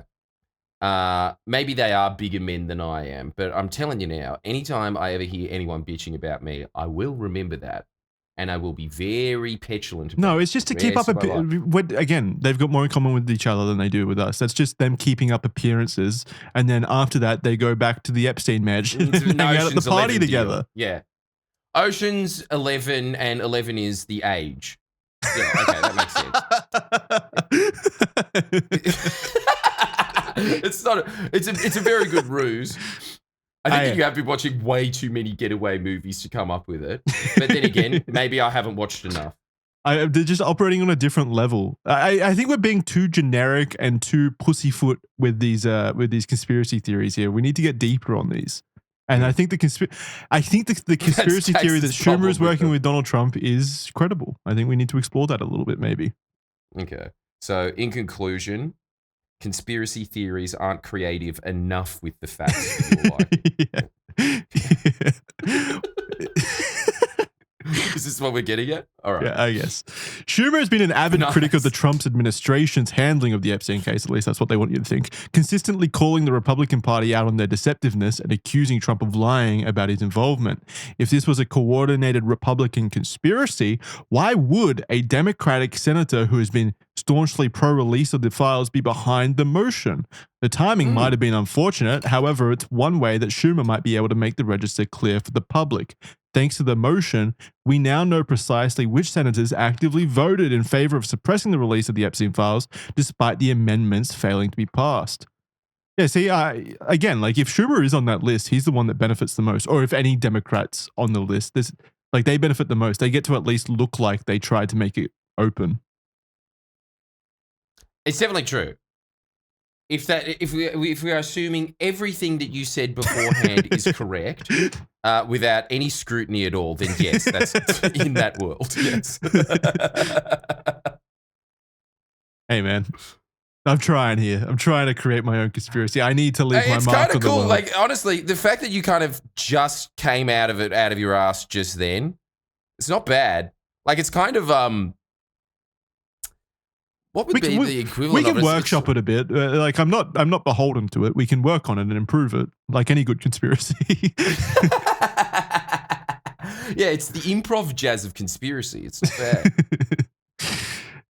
Maybe they are bigger men than I am, but I'm telling you now, anytime I ever hear anyone bitching about me, I will remember that. And I will be very petulant. No, it's just to keep up again, they've got more in common with each other than they do with us. That's just them keeping up appearances. And then after that, they go back to the Epstein mansion and hang out at the party together. Yeah. Ocean's 11 and 11 is the age. Yeah, okay, that makes sense. It's a very good ruse. I think that you have been watching way too many getaway movies to come up with it. But then again, maybe I haven't watched enough. They're just operating on a different level. I think we're being too generic and too pussyfoot with these conspiracy theories here. We need to get deeper on these. And I think the conspiracy theory that Schumer is working with Donald Trump is credible. I think we need to explore that a little bit, maybe. Okay. So in conclusion, conspiracy theories aren't creative enough with the facts of your life. Is this what we're getting at? All right. Yeah, I guess. Schumer has been an avid critic of the Trump administration's handling of the Epstein case, at least that's what they want you to think, consistently calling the Republican Party out on their deceptiveness and accusing Trump of lying about his involvement. If this was a coordinated Republican conspiracy, why would a Democratic senator who has been staunchly pro-release of the files be behind the motion? The timing might have been unfortunate. However, it's one way that Schumer might be able to make the register clear for the public. Thanks to the motion, we now know precisely which senators actively voted in favor of suppressing the release of the Epstein files, despite the amendments failing to be passed. Yeah, see, again, like if Schumer is on that list, he's the one that benefits the most. Or if any Democrats on the list, they benefit the most. They get to at least look like they tried to make it open. It's definitely true. If we are assuming everything that you said beforehand is correct, without any scrutiny at all, then yes, that's in that world. Yes. Hey man, I'm trying here. I'm trying to create my own conspiracy. I need to leave my mark on the world. It's kind of cool. Like honestly, the fact that you kind of just came out of your ass just then, it's not bad. Like it's kind of what would be the equivalent? We can workshop it a bit. Like I'm not beholden to it. We can work on it and improve it, like any good conspiracy. Yeah, it's the improv jazz of conspiracy. It's not bad.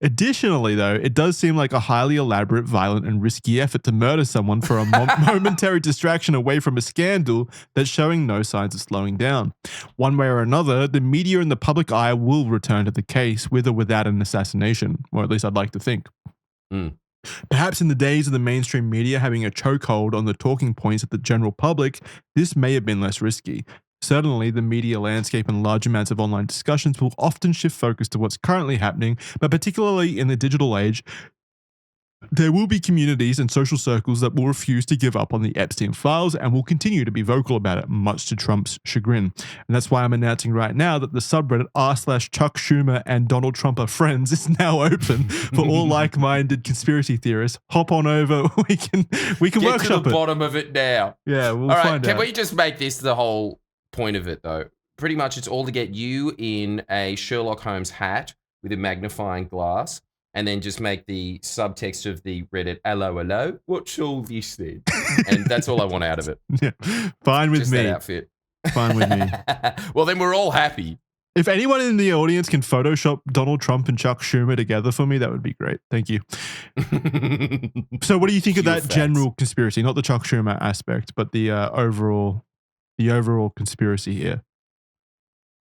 Additionally, though, it does seem like a highly elaborate, violent, and risky effort to murder someone for a momentary distraction away from a scandal that's showing no signs of slowing down. One way or another, the media and the public eye will return to the case, with or without an assassination, or at least I'd like to think. Perhaps in the days of the mainstream media having a chokehold on the talking points of the general public, this may have been less risky. Certainly, the media landscape and large amounts of online discussions will often shift focus to what's currently happening, but particularly in the digital age, there will be communities and social circles that will refuse to give up on the Epstein files and will continue to be vocal about it, much to Trump's chagrin. And that's why I'm announcing right now that the subreddit r/Chuck Schumer and Donald Trump are friends is now open for all like-minded conspiracy theorists. Hop on over. We can Get workshop to the bottom of it now. Yeah, we'll all right, find out. Can we just make this the whole point of it though? pretty much it's all to get you in a Sherlock Holmes hat with a magnifying glass, and then just make the subtext of the Reddit, hello, hello, what's all this then? And that's all I want out of it. Yeah. Fine with Just me. that outfit. Fine with me. Well, then we're all happy. If anyone in the audience can Photoshop Donald Trump and Chuck Schumer together for me, that would be great. Thank you. So what do you think of that general conspiracy? Not the Chuck Schumer aspect, but the overall conspiracy here.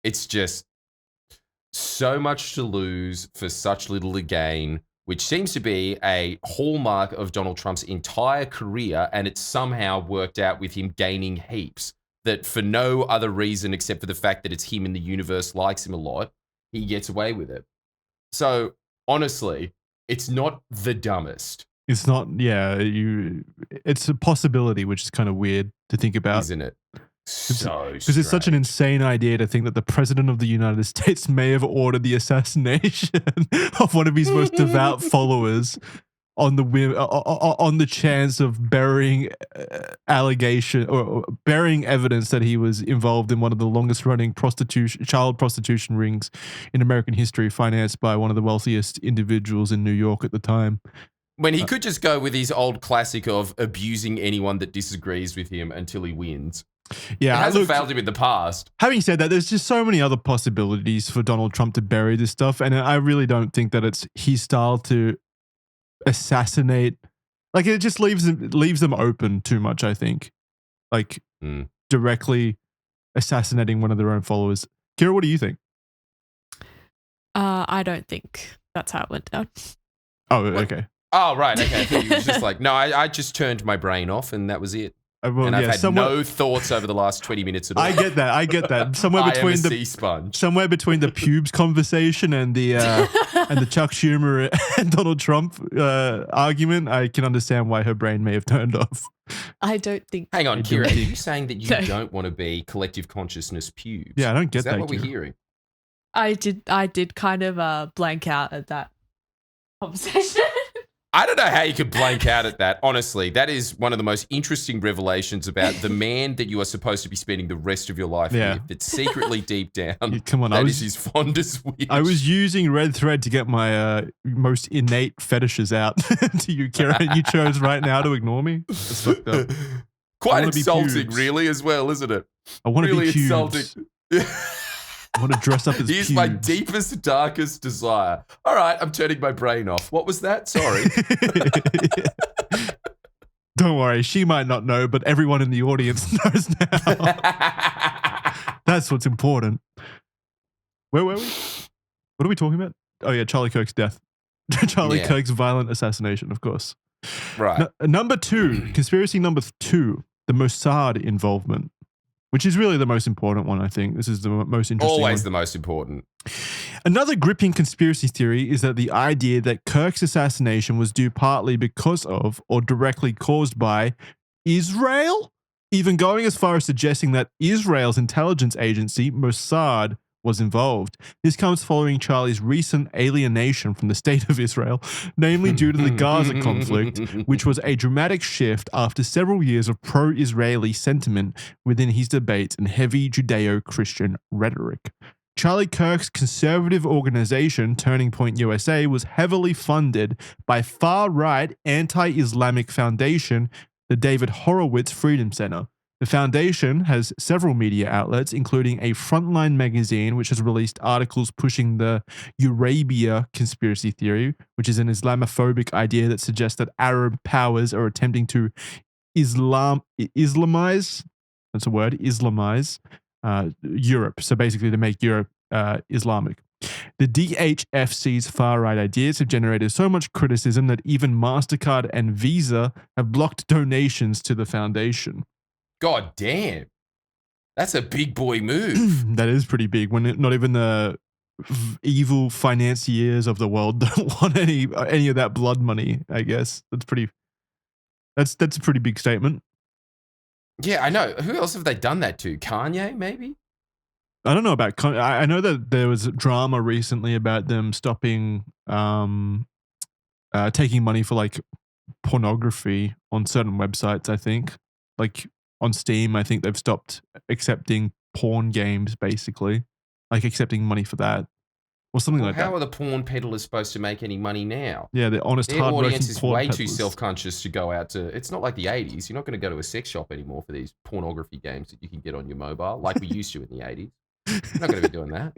It's just so much to lose for such little to gain, which seems to be a hallmark of Donald Trump's entire career, and it's somehow worked out with him gaining heaps. That for no other reason except for the fact that it's him and the universe likes him a lot, he gets away with it. So, honestly, it's not the dumbest. It's not, it's a possibility, which is kind of weird to think about. Isn't it? So because it's such an insane idea to think that the president of the United States may have ordered the assassination of one of his most devout followers on the chance of burying allegation or burying evidence that he was involved in one of the longest running child prostitution rings in American history, financed by one of the wealthiest individuals in New York at the time. When he could just go with his old classic of abusing anyone that disagrees with him until he wins. Yeah, it hasn't failed him in the past. Having said that, there's just so many other possibilities for Donald Trump to bury this stuff, and I really don't think that it's his style to assassinate. Like, it just leaves them open too much, I think. Like, directly assassinating one of their own followers. Kira, what do you think? I don't think that's how it went down. Oh, okay. Oh, right. Okay. I thought you were just like, no, I just turned my brain off and that was it. Well, and I've had no thoughts over the last 20 minutes at all. I get that. Somewhere between somewhere between the pubes conversation and the Chuck Schumer and Donald Trump argument, I can understand why her brain may have turned off. I don't think. Hang on, Kira, are you saying that you don't want to be collective consciousness pubes? Yeah, I don't get that. Is that what we're hearing? I did kind of blank out at that conversation. I don't know how you could blank out at that. Honestly, that is one of the most interesting revelations about the man that you are supposed to be spending the rest of your life with. That secretly deep down, come on, that is his fondest wish. I was using red thread to get my most innate fetishes out to you, Kira, and you chose right now to ignore me. That's fucked up. Quite insulting, really, as well, isn't it? I want to really be pubes. Insulting. I want to dress up as Here's pubes. my deepest, darkest desire. All right, I'm turning my brain off. What was that? Sorry. Don't worry, she might not know, but everyone in the audience knows now. That's what's important. Where were we? What are we talking about? Oh yeah, Charlie Kirk's death. Charlie Kirk's violent assassination, of course. Right. Number 2, conspiracy number 2, the Mossad involvement. Which is really the most important one, I think. This is the most interesting Always one. the most important. Another gripping conspiracy theory is that the idea that Kirk's assassination was due partly because of or directly caused by Israel, even going as far as suggesting that Israel's intelligence agency, Mossad, was involved. This comes following Charlie's recent alienation from the state of Israel, namely due to the Gaza conflict, which was a dramatic shift after several years of pro-Israeli sentiment within his debates and heavy Judeo-Christian rhetoric. Charlie Kirk's conservative organization, Turning Point USA, was heavily funded by far-right anti-Islamic foundation, the David Horowitz Freedom Center. The foundation has several media outlets, including a Frontline magazine, which has released articles pushing the Eurabia conspiracy theory, which is an Islamophobic idea that suggests that Arab powers are attempting to Islamize, that's a word, Islamize Europe. So basically to make Europe Islamic. The DHFC's far-right ideas have generated so much criticism that even MasterCard and Visa have blocked donations to the foundation. God damn. That's a big boy move. That is pretty big when not even the evil financiers of the world don't want any of that blood money, I guess. That's a pretty big statement. Yeah, I know. Who else have they done that to? Kanye, maybe? I don't know about Kanye. I know that there was drama recently about them stopping taking money for like pornography on certain websites, I think. Like on Steam, I think they've stopped accepting porn games, basically, like accepting money for that or something like that. How are the porn peddlers supposed to make any money now? Yeah, the honest, Their hardworking audience is porn way too peddlers. self-conscious to go out to. It's not like the 80s. You're not going to go to a sex shop anymore for these pornography games that you can get on your mobile, like we used to in the 80s. You're not going to be doing that.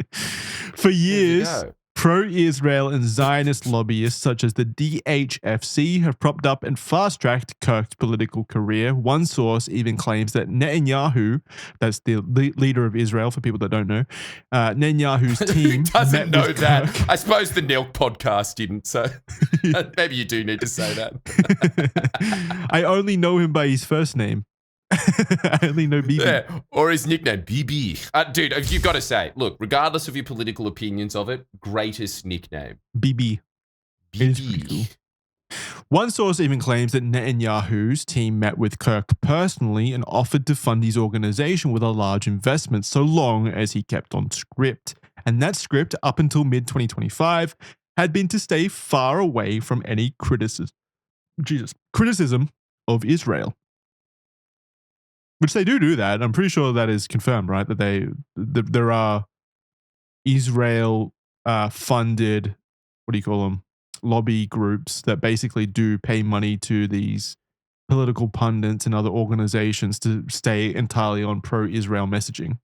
For years, pro-Israel and Zionist lobbyists such as the DHFC have propped up and fast-tracked Kirk's political career. One source even claims that Netanyahu, that's the leader of Israel for people that don't know, Netanyahu's team doesn't know that. Kirk. I suppose the Nelk podcast didn't, so maybe you do need to say that. I only know him by his first name. I only know BB. Yeah, or his nickname, BB. Dude, you've got to say, look, regardless of your political opinions of it, greatest nickname. BB. BB. Cool. One source even claims that Netanyahu's team met with Kirk personally and offered to fund his organization with a large investment so long as he kept on script. And that script, up until mid-2025, had been to stay far away from any criticism of Israel. Which they do that. I'm pretty sure that is confirmed, right? That there are Israel funded, what do you call them, lobby groups that basically do pay money to these political pundits and other organizations to stay entirely on pro-Israel messaging.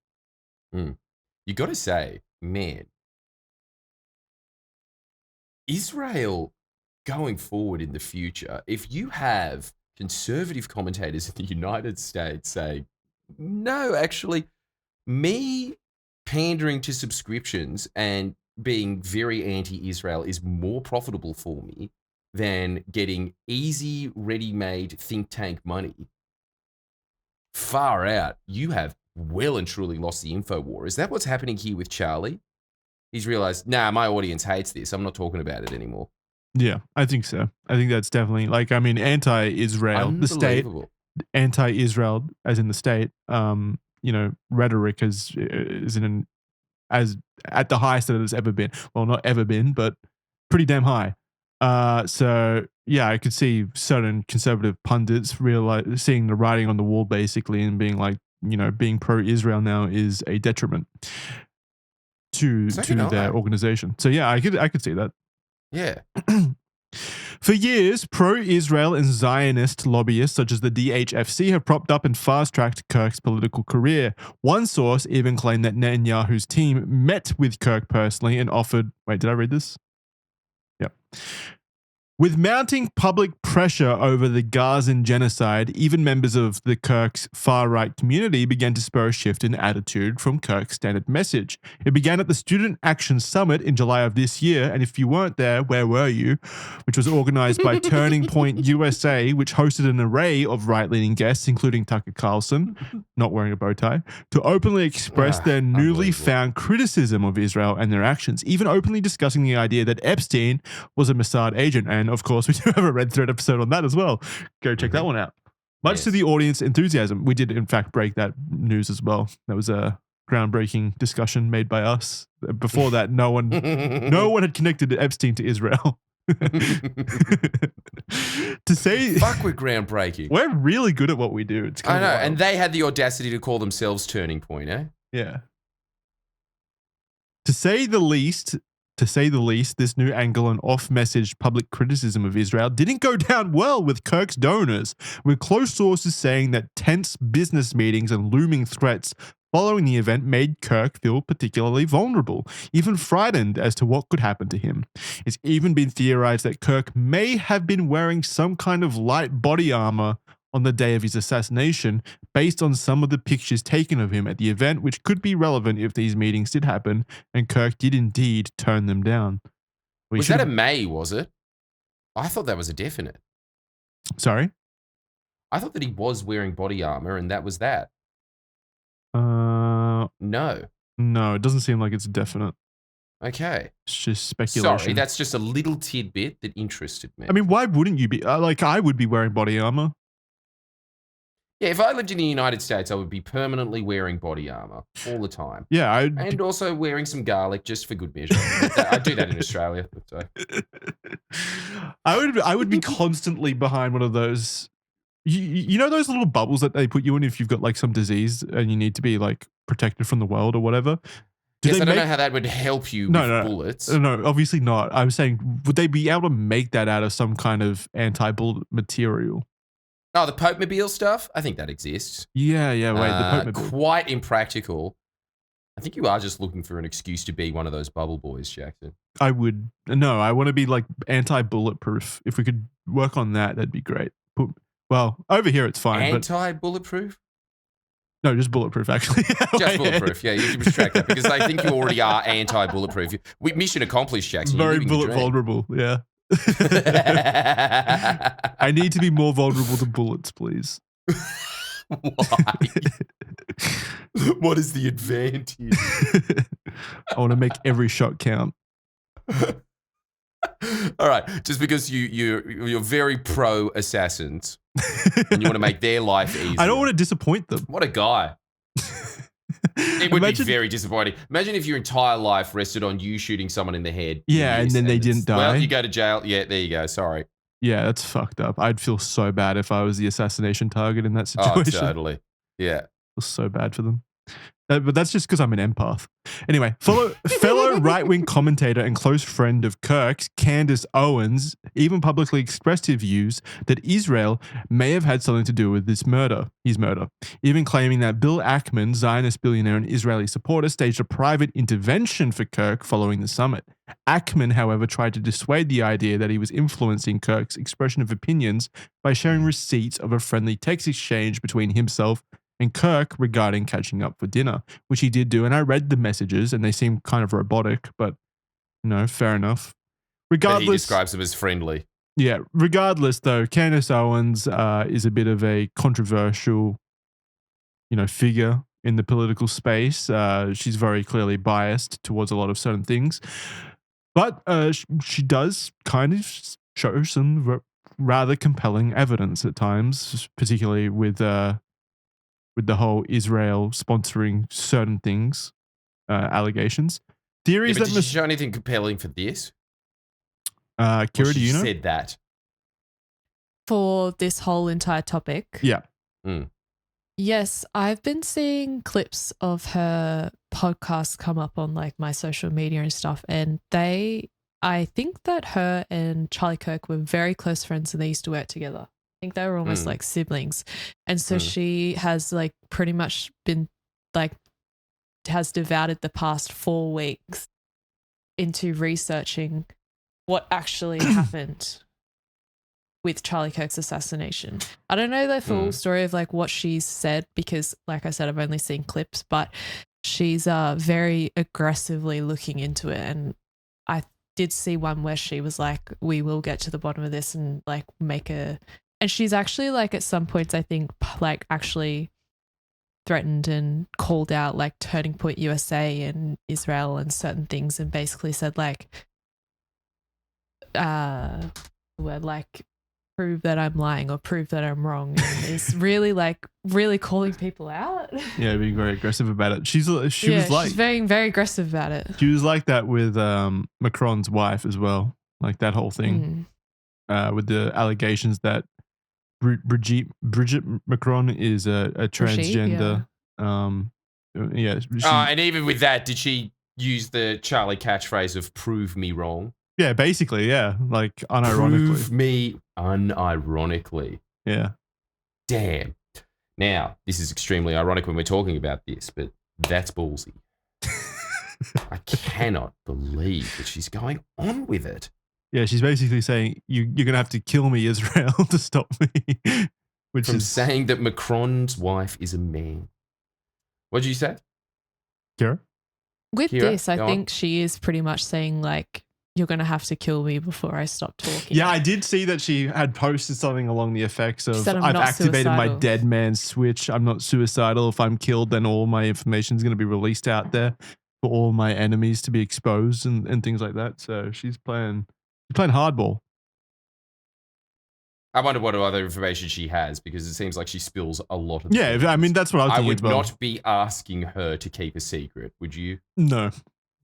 You got to say, man, Israel going forward in the future, if you have conservative commentators in the United States say, no, actually, me pandering to subscriptions and being very anti-Israel is more profitable for me than getting easy, ready-made think tank money. Far out. You have well and truly lost the info war. Is that what's happening here with Charlie? He's realized, nah, my audience hates this. I'm not talking about it anymore. Yeah, I think so. I think that's definitely anti-Israel, the state, anti-Israel as in the state, rhetoric is as at the highest that it's ever been. Well, not ever been, but pretty damn high. So yeah, I could see certain conservative pundits seeing the writing on the wall basically and being like, being pro-Israel now is a detriment to their organization. So yeah, I could see that. Yeah. For years, pro-Israel and Zionist lobbyists such as the DHFC have propped up and fast-tracked Kirk's political career. One source even claimed that Netanyahu's team met with Kirk personally and offered... Wait, did I read this? Yep. With mounting public pressure over the Gazan genocide, even members of the Kirk's far-right community began to spur a shift in attitude from Kirk's standard message. It began at the Student Action Summit in July of this year, and if you weren't there, where were you? Which was organized by Turning Point USA, which hosted an array of right-leaning guests, including Tucker Carlson, not wearing a bow tie, to openly express their newly found criticism of Israel and their actions, even openly discussing the idea that Epstein was a Mossad agent. And of course, we do have a Red Thread episode on that as well. Go check that one out. Much to the audience enthusiasm, we did in fact break that news as well. That was a groundbreaking discussion made by us. Before that, no one had connected Epstein to Israel. To say, fuck, we're groundbreaking. We're really good at what we do. It's kind I know, of wild. and they had the audacity to call themselves Turning Point, eh? Yeah. To say the least, this new angle and off-message public criticism of Israel didn't go down well with Kirk's donors, with close sources saying that tense business meetings and looming threats following the event made Kirk feel particularly vulnerable, even frightened as to what could happen to him. It's even been theorized that Kirk may have been wearing some kind of light body armor on the day of his assassination, based on some of the pictures taken of him at the event, which could be relevant if these meetings did happen, and Kirk did indeed turn them down. Was that a May, was it? I thought that was a definite. Sorry? I thought that he was wearing body armor, and that was that. No. No, it doesn't seem like it's definite. Okay. It's just speculation. Sorry, that's just a little tidbit that interested me. I mean, why wouldn't you be? I would be wearing body armor. Yeah, if I lived in the United States, I would be permanently wearing body armor all the time. Yeah, and also wearing some garlic just for good measure. I do that in Australia. So. I would be constantly behind one of those You know those little bubbles that they put you in if you've got like some disease and you need to be like protected from the world or whatever? Yes, I don't know how that would help you with bullets. No, obviously not. I'm saying, would they be able to make that out of some kind of anti-bullet material? Oh, the Pope-mobile stuff? I think that exists. Yeah, wait, the Pope-mobile. Quite impractical. I think you are just looking for an excuse to be one of those bubble boys, Jackson. I want to be like anti-bulletproof. If we could work on that, that'd be great. Well, over here it's fine. Anti-bulletproof? No, just bulletproof, actually. Just bulletproof, yeah. You can retract that because I think you already are anti-bulletproof. Mission accomplished, Jackson. Very bullet vulnerable, yeah. I need to be more vulnerable to bullets, please. Why? What is the advantage? I want to make every shot count. All right, just because you're very pro assassins and you want to make their life easier. I don't want to disappoint them. What a guy. It would be very disappointing. Imagine if your entire life rested on you shooting someone in the head. Yeah, and then they didn't die. Well, you go to jail. Yeah, there you go. Sorry. Yeah, that's fucked up. I'd feel so bad if I was the assassination target in that situation. Oh, totally. Yeah. I feel so bad for them. But that's just because I'm an empath. Anyway, fellow right-wing commentator and close friend of Kirk's, Candace Owens, even publicly expressed her views that Israel may have had something to do with his murder, even claiming that Bill Ackman, Zionist billionaire and Israeli supporter, staged a private intervention for Kirk following the summit. Ackman, however, tried to dissuade the idea that he was influencing Kirk's expression of opinions by sharing receipts of a friendly text exchange between himself and Kirk regarding catching up for dinner, which he did do. And I read the messages and they seem kind of robotic, but fair enough. Regardless, but he describes them as friendly. Yeah. Regardless, though, Candace Owens is a bit of a controversial, figure in the political space. She's very clearly biased towards a lot of certain things, but she does kind of show some rather compelling evidence at times, particularly with the whole Israel sponsoring certain things, allegations. Theories that did she show anything compelling for this? Kira, do you know? Said that. For this whole entire topic? Yeah. Mm. Yes, I've been seeing clips of her podcasts come up on like my social media and stuff, and I think that her and Charlie Kirk were very close friends and they used to work together. I think they were almost like siblings. And so she has like pretty much been like, has devoted the past 4 weeks into researching what actually happened with Charlie Kirk's assassination. I don't know the full story of like what she's said because like I said, I've only seen clips, but she's very aggressively looking into it. And I did see one where she was like, we will get to the bottom of this and like and she's actually like at some points, I think, like actually threatened and called out like Turning Point USA and Israel and certain things and basically said like, prove that I'm lying or prove that I'm wrong. And is really calling people out. Yeah, being very aggressive about it. She's she's very, very aggressive about it. She was like that with Macron's wife as well. Like that whole thing with the allegations that Brigitte Macron is a transgender. And even with that, did she use the Charlie catchphrase of "prove me wrong"? Yeah, basically, yeah, like unironically. Prove me unironically. Yeah. Damn. Now, this is extremely ironic when we're talking about this, but that's ballsy. I cannot believe that she's going on with it. Yeah, she's basically saying you're going to have to kill me, Israel, to stop me. From saying that Macron's wife is a man. What did you say? Kira? With this, I think she is pretty much saying like, you're going to have to kill me before I stop talking. Yeah, I did see that she had posted something along the effects of, I've activated my dead man switch. I'm not suicidal. If I'm killed, then all my information is going to be released out there for all my enemies to be exposed and things like that. So she's playing hardball. I wonder what other information she has because it seems like she spills a lot of things. I mean, that's what I was thinking. I would not be asking her to keep a secret, would you? No.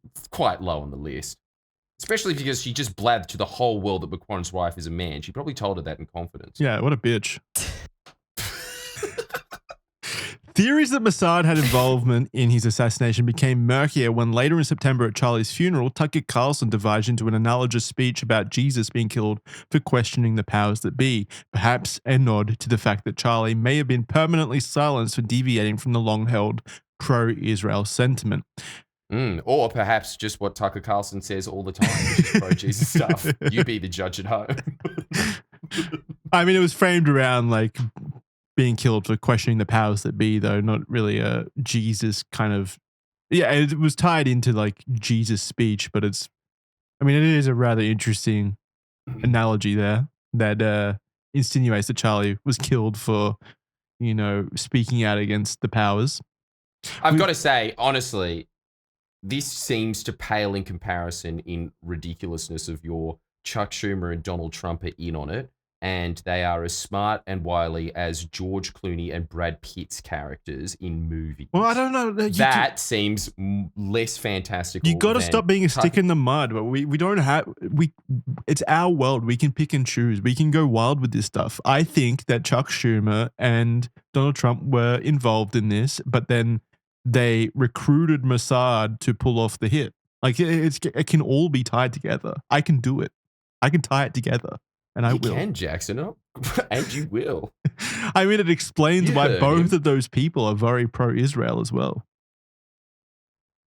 It's quite low on the list. Especially because she just blabbed to the whole world that Macron's wife is a man. She probably told her that in confidence. Yeah, what a bitch. Theories that Mossad had involvement in his assassination became murkier when later in September at Charlie's funeral, Tucker Carlson devised into an analogous speech about Jesus being killed for questioning the powers that be, perhaps a nod to the fact that Charlie may have been permanently silenced for deviating from the long-held pro-Israel sentiment. Or perhaps just what Tucker Carlson says all the time, which is pro-Jesus stuff. You be the judge at home. I mean, it was framed around like being killed for questioning the powers that be, though, not really a Jesus kind of. Yeah, it was tied into like Jesus speech, but it is a rather interesting analogy there that insinuates that Charlie was killed for, speaking out against the powers. I've got to say, honestly, this seems to pale in comparison in ridiculousness of your Chuck Schumer and Donald Trump are in on it. And they are as smart and wily as George Clooney and Brad Pitt's characters in movies. Well, I don't know. That seems less fantastical. You got to stop being a stick in the mud. But we don't have it's our world. We can pick and choose. We can go wild with this stuff. I think that Chuck Schumer and Donald Trump were involved in this, but then they recruited Mossad to pull off the hit. Like it can all be tied together. I can do it. I can tie it together. And I will. You can, Jackson. And you will. I mean, it explains why both of those people are very pro-Israel as well.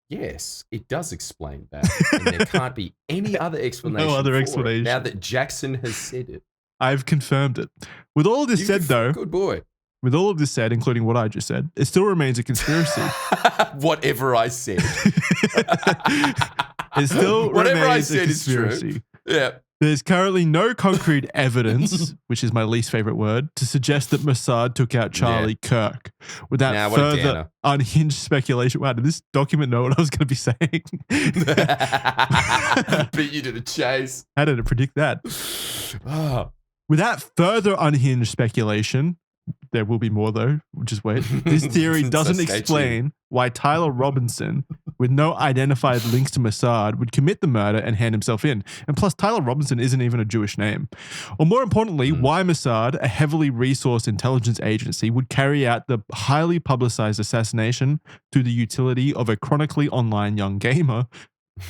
Yes, it does explain that. And there can't be any other explanation. No other explanation. Now that Jackson has said it. I've confirmed it. With all of this said, though. Good boy. With all of this said, including what I just said, it still remains a conspiracy. Whatever I said. It still remains a conspiracy. Is true. Yeah. There's currently no concrete evidence, which is my least favorite word, to suggest that Mossad took out Charlie Kirk. Without further unhinged speculation. Wow, did this document know what I was going to be saying? Beat you to the chase. How did it predict that? Without further unhinged speculation, there will be more though, just wait. This theory doesn't explain why Tyler Robinson, with no identified links to Mossad, would commit the murder and hand himself in. And plus, Tyler Robinson isn't even a Jewish name. Or more importantly, why Mossad, a heavily resourced intelligence agency, would carry out the highly publicized assassination through the utility of a chronically online young gamer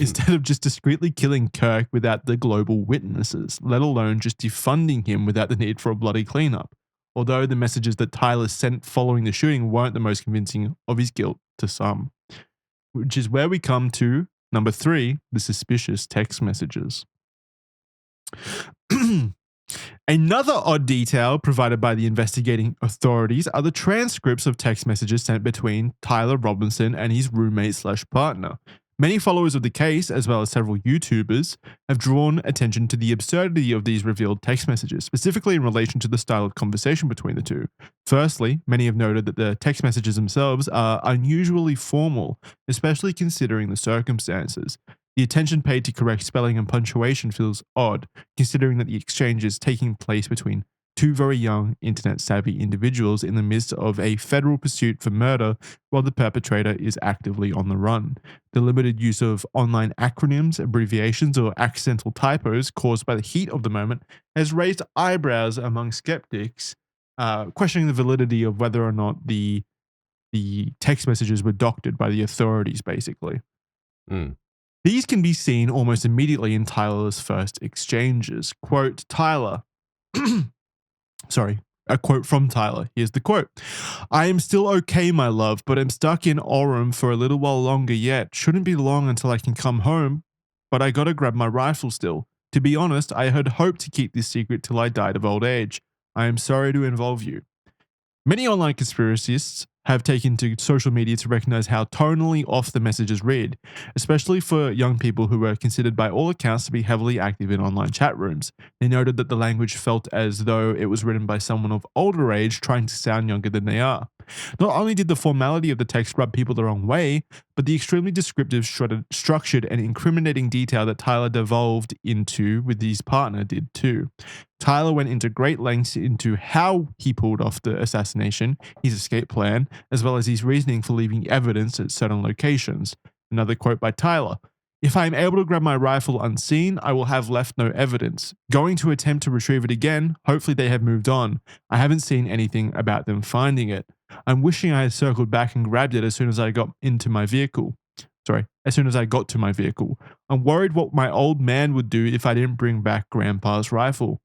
instead of just discreetly killing Kirk without the global witnesses, let alone just defunding him without the need for a bloody cleanup. Although the messages that Tyler sent following the shooting weren't the most convincing of his guilt to some. Which is where we come to number 3, the suspicious text messages. Another odd detail provided by the investigating authorities are the transcripts of text messages sent between Tyler Robinson and his roommate/partner. Many followers of the case, as well as several YouTubers, have drawn attention to the absurdity of these revealed text messages, specifically in relation to the style of conversation between the two. Firstly, many have noted that the text messages themselves are unusually formal, especially considering the circumstances. The attention paid to correct spelling and punctuation feels odd, considering that the exchange is taking place between two very young, internet-savvy individuals in the midst of a federal pursuit for murder while the perpetrator is actively on the run. The limited use of online acronyms, abbreviations, or accidental typos caused by the heat of the moment has raised eyebrows among skeptics, questioning the validity of whether or not the text messages were doctored by the authorities, basically. These can be seen almost immediately in Tyler's first exchanges. Quote, Tyler... Sorry, a quote from Tyler. Here's the quote. I am still okay, my love, but I'm stuck in Orem for a little while longer yet. Shouldn't be long until I can come home, but I gotta grab my rifle still. To be honest, I had hoped to keep this secret till I died of old age. I am sorry to involve you. Many online conspiracists have taken to social media to recognize how tonally off the messages read, especially for young people who were considered by all accounts to be heavily active in online chat rooms. They noted that the language felt as though it was written by someone of older age trying to sound younger than they are. Not only did the formality of the text rub people the wrong way, but the extremely descriptive, structured, and incriminating detail that Tyler devolved into with his partner did too. Tyler went into great lengths into how he pulled off the assassination, his escape plan, as well as his reasoning for leaving evidence at certain locations. Another quote by Tyler. If I am able to grab my rifle unseen, I will have left no evidence. Going to attempt to retrieve it again, hopefully they have moved on. I haven't seen anything about them finding it. I'm wishing I had circled back and grabbed it as soon as I got into my vehicle. As soon as I got to my vehicle. I'm worried what my old man would do if I didn't bring back Grandpa's rifle.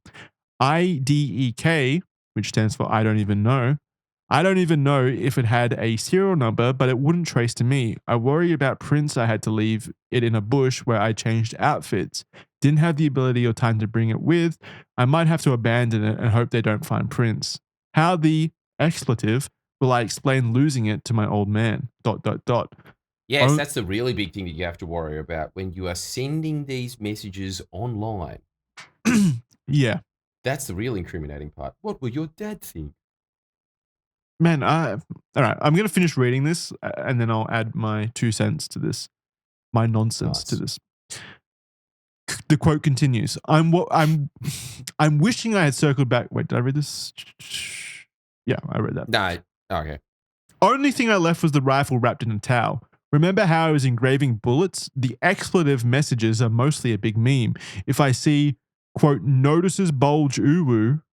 IDEK, which stands for I don't even know. I don't even know if it had a serial number, but it wouldn't trace to me. I worry about prints. I had to leave it in a bush where I changed outfits. Didn't have the ability or time to bring it with. I might have to abandon it and hope they don't find prints. How the expletive will I explain losing it to my old man? ... Yes, that's the really big thing that you have to worry about when you are sending these messages online. Yeah. That's the real incriminating part. What will your dad think? Man, all right, I'm going to finish reading this and then I'll add my 2 cents to this, my nonsense to this. The quote continues. I'm wishing I had circled back. Wait, did I read this? Yeah, I read that. No, okay. Only thing I left was the rifle wrapped in a towel. Remember how I was engraving bullets? The expletive messages are mostly a big meme. If I see, quote, notices bulge uwu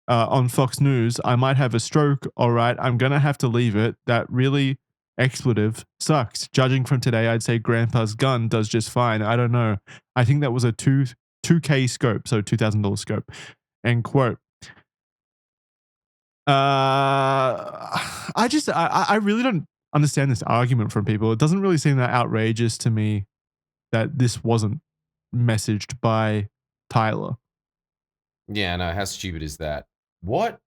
on Fox News, I might have a stroke. All right, I'm going to have to leave it. That really expletive sucks. Judging from today, I'd say Grandpa's gun does just fine. I don't know. I think that was a 2K scope, so $2,000 scope. End quote. I really don't understand this argument from people. It doesn't really seem that outrageous to me that this wasn't messaged by Tyler. Yeah, no, how stupid is that? What?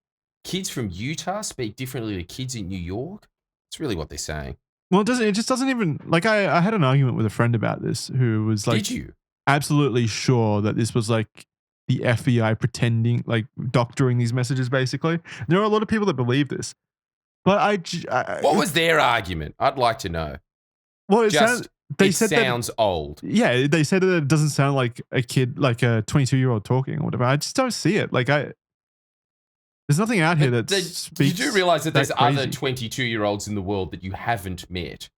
Kids from Utah speak differently to kids in New York? That's really what they're saying. Well, it just doesn't even, like, I had an argument with a friend about this who was like, did you? Absolutely sure that this was like the FBI pretending, like doctoring these messages basically. There are a lot of people that believe this. But what was their argument? I'd like to know. Well, it sounds old. Yeah, they said that it doesn't sound like a kid, like a 22-year-old talking or whatever. I just don't see it. Like there's nothing out here that speaks. You do realize that there's crazy. other 22-year-olds in the world that you haven't met.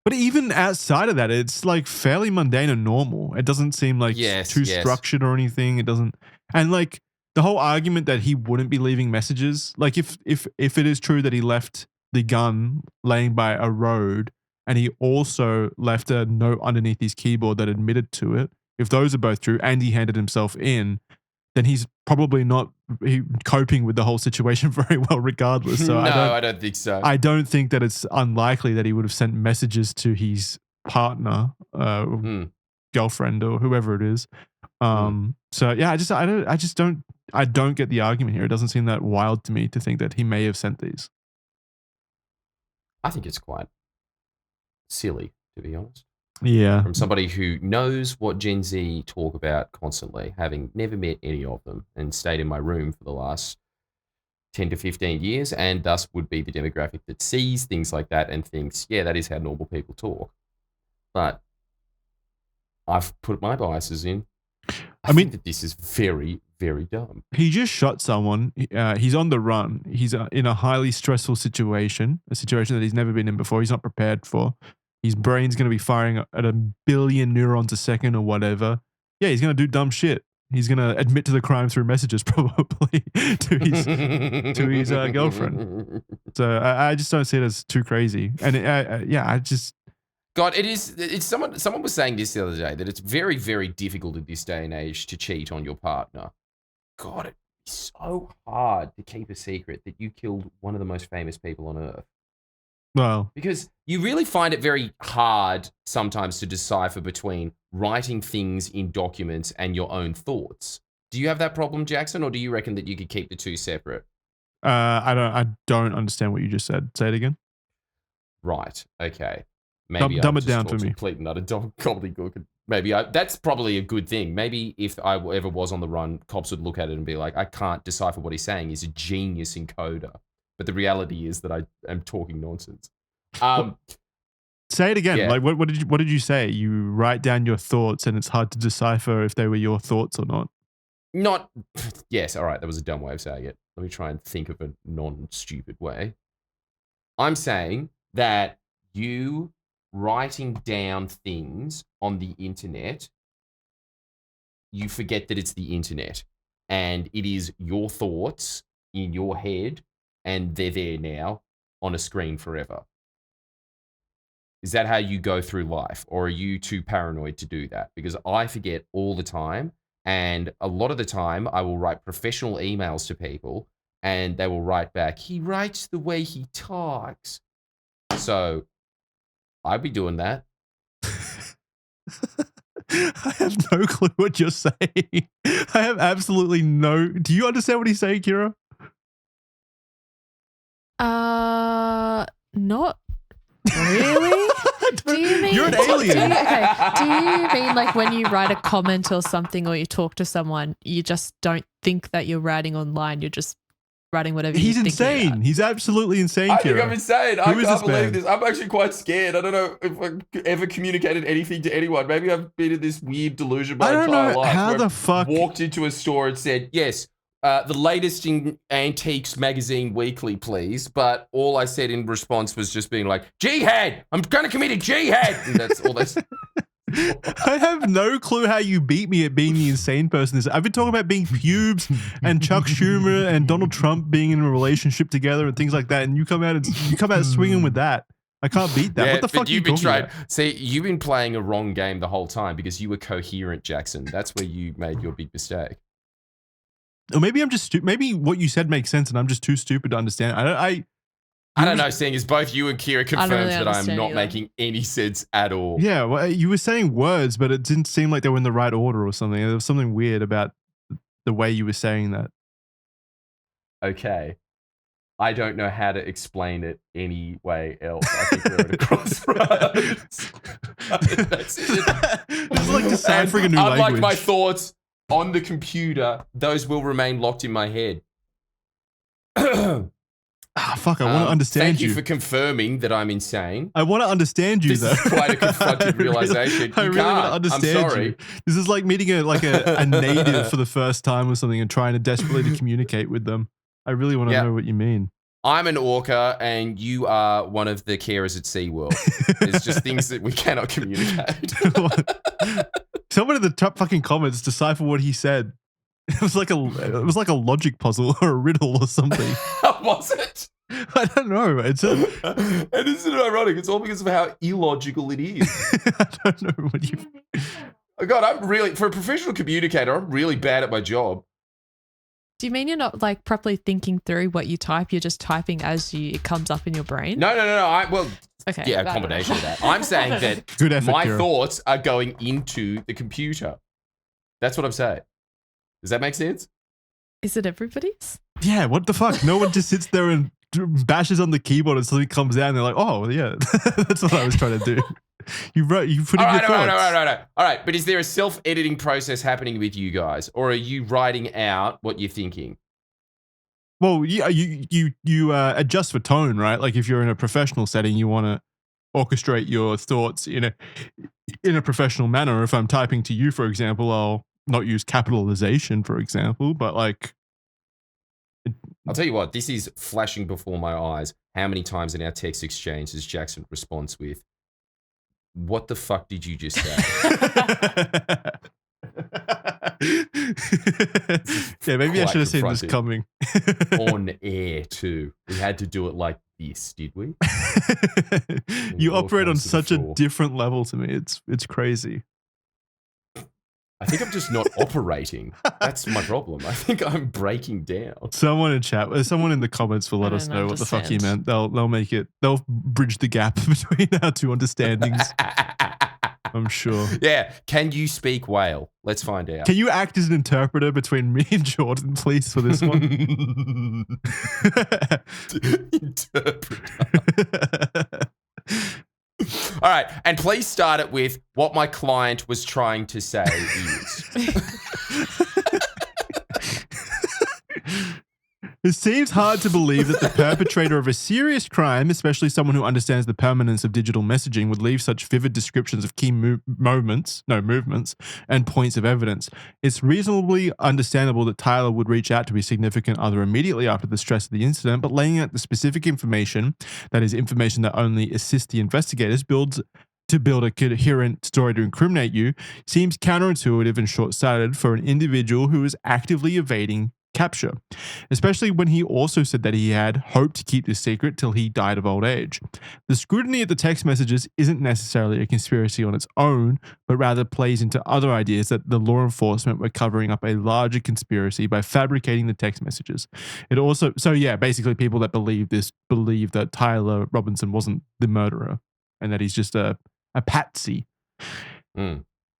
But even outside of that, it's like fairly mundane and normal. It doesn't seem like too structured or anything. It doesn't, and like the whole argument that he wouldn't be leaving messages, like if it is true that he left the gun laying by a road and he also left a note underneath his keyboard that admitted to it, if those are both true and he handed himself in, then he's probably not coping with the whole situation very well regardless. So I don't think so. I don't think that it's unlikely that he would have sent messages to his partner, girlfriend or whoever it is. So yeah, I don't get the argument here. It doesn't seem that wild to me to think that he may have sent these. I think it's quite silly, to be honest. Yeah. From somebody who knows what Gen Z talk about constantly, having never met any of them and stayed in my room for the last 10 to 15 years, and thus would be the demographic that sees things like that and thinks, yeah, that is how normal people talk. But I've put my biases in. I think that this is very, very dumb. He just shot someone. He's on the run. He's in a highly stressful situation, a situation that he's never been in before. He's not prepared for. His brain's going to be firing at 1 billion neurons a second or whatever. Yeah, he's going to do dumb shit. He's going to admit to the crime through messages probably to his girlfriend. So I just don't see it as too crazy. And God, it's someone was saying this the other day, that it's very, very difficult in this day and age to cheat on your partner. God, it's so hard to keep a secret that you killed one of the most famous people on earth. Well, because you really find it very hard sometimes to decipher between writing things in documents and your own thoughts. Do you have that problem, Jackson, or do you reckon that you could keep the two separate? I don't understand what you just said. Say it again. Right. Okay. Maybe dumb it down for me. Complete and utter gobbledygook. Maybe that's probably a good thing. Maybe if I ever was on the run, cops would look at it and be like, I can't decipher what he's saying. He's a genius encoder. But the reality is that I am talking nonsense. Say it again. Yeah. Like what did you say? You write down your thoughts and it's hard to decipher if they were your thoughts or not. Yes, all right, that was a dumb way of saying it. Let me try and think of a non-stupid way. I'm saying that you writing down things on the internet, you forget that it's the internet and it is your thoughts in your head and they're there now on a screen forever? Is that how you go through life, or are you too paranoid to do that? Because I forget all the time, and a lot of the time I will write professional emails to people and they will write back, he writes the way he talks. So I'd be doing that. I have no clue what you're saying. I have absolutely no... Do you understand what he's saying, Kira? Not really. Do you mean you're an alien? Do you mean like when you write a comment or something, or you talk to someone, you just don't think that you're writing online? You're just writing whatever He's you're insane. About. He's absolutely insane, I Kira. think I'm insane. I can't believe man? this. I'm actually quite scared. I don't know if I ever communicated anything to anyone. Maybe I've been in this weird delusion my entire life. How where the I fuck walked into a store and said, yes, the latest in Antiques Magazine Weekly, please. But all I said in response was just being like, jihad! I'm going to commit a jihad! And that's all they said. I have no clue how you beat me at being the insane person. I've been talking about being pubes and Chuck Schumer and Donald Trump being in a relationship together and things like that, and you come out swinging with that. I can't beat that. Yeah, what the fuck are you talking about? See, you've been playing a wrong game the whole time because you were coherent, Jackson. That's where you made your big mistake. Or maybe I'm just maybe what you said makes sense and I'm just too stupid to understand. I don't know, seeing as both you and Kira confirms really that I'm not either. making any sense at all. Yeah, well, you were saying words, but it didn't seem like they were in the right order or something. There was something weird about the way you were saying that. Okay. I don't know how to explain it any way else. I think we're at a crossroads. That's it. It's like deciphering a new language. Unlike my thoughts on the computer, those will remain locked in my head. Fuck, I want to understand you. Thank you for confirming that I'm insane. I want to understand you, this though. This is quite a confronting realization. I really want to understand I'm sorry. you. This is like meeting a native for the first time or something and trying to desperately to communicate with them. I really want to know what you mean. I'm an orca and you are one of the carers at SeaWorld. It's just things that we cannot communicate. Someone in the top fucking comments decipher what he said. It was like a logic puzzle or a riddle or something. Was it? I don't know. And isn't it ironic? It's all because of how illogical it is. I don't know what you... Oh God, I'm really, for a professional communicator, I'm really bad at my job. Do you mean you're not like properly thinking through what you type? You're just typing as it comes up in your brain? No. Okay. Yeah, a combination of that. I'm saying that Good effort, my Kira. thoughts are going into the computer. That's what I'm saying. Does that make sense? Is it everybody's? Yeah, what the fuck? No one just sits there and bashes on the keyboard and something comes out and they're like, oh, yeah, that's what I was trying to do. You put in your thoughts. All right, but is there a self-editing process happening with you guys, or are you writing out what you're thinking? Well, yeah, you adjust for tone, right? Like if you're in a professional setting, you want to orchestrate your thoughts in a professional manner. If I'm typing to you, for example, I'll not use capitalization, for example, but like... I'll tell you what, this is flashing before my eyes. How many times in our text exchange does Jackson respond with, what the fuck did you just say? Yeah, maybe I should have seen this coming. On air, too. We had to do it like this, did we? You operate on such a different level to me. It's crazy. I think I'm just not operating. That's my problem. I think I'm breaking down. Someone in chat, someone in the comments will let us know what the fuck he meant. They'll bridge the gap between our two understandings. I'm sure. Yeah. Can you speak whale? Let's find out. Can you act as an interpreter between me and Jordan, please, for this one? Interpreter. All right, and please start it with what my client was trying to say is. It seems hard to believe that the perpetrator of a serious crime, especially someone who understands the permanence of digital messaging, would leave such vivid descriptions of key movements and points of evidence. It's reasonably understandable that Tyler would reach out to his significant other immediately after the stress of the incident, but laying out the specific information, that is information that only assists the investigators, to build a coherent story to incriminate you, seems counterintuitive and short-sighted for an individual who is actively evading capture, especially when he also said that he had hoped to keep this secret till he died of old age. The scrutiny of the text messages isn't necessarily a conspiracy on its own, but rather plays into other ideas that the law enforcement were covering up a larger conspiracy by fabricating the text messages. It also, basically people that believe that Tyler Robinson wasn't the murderer and that he's just a patsy.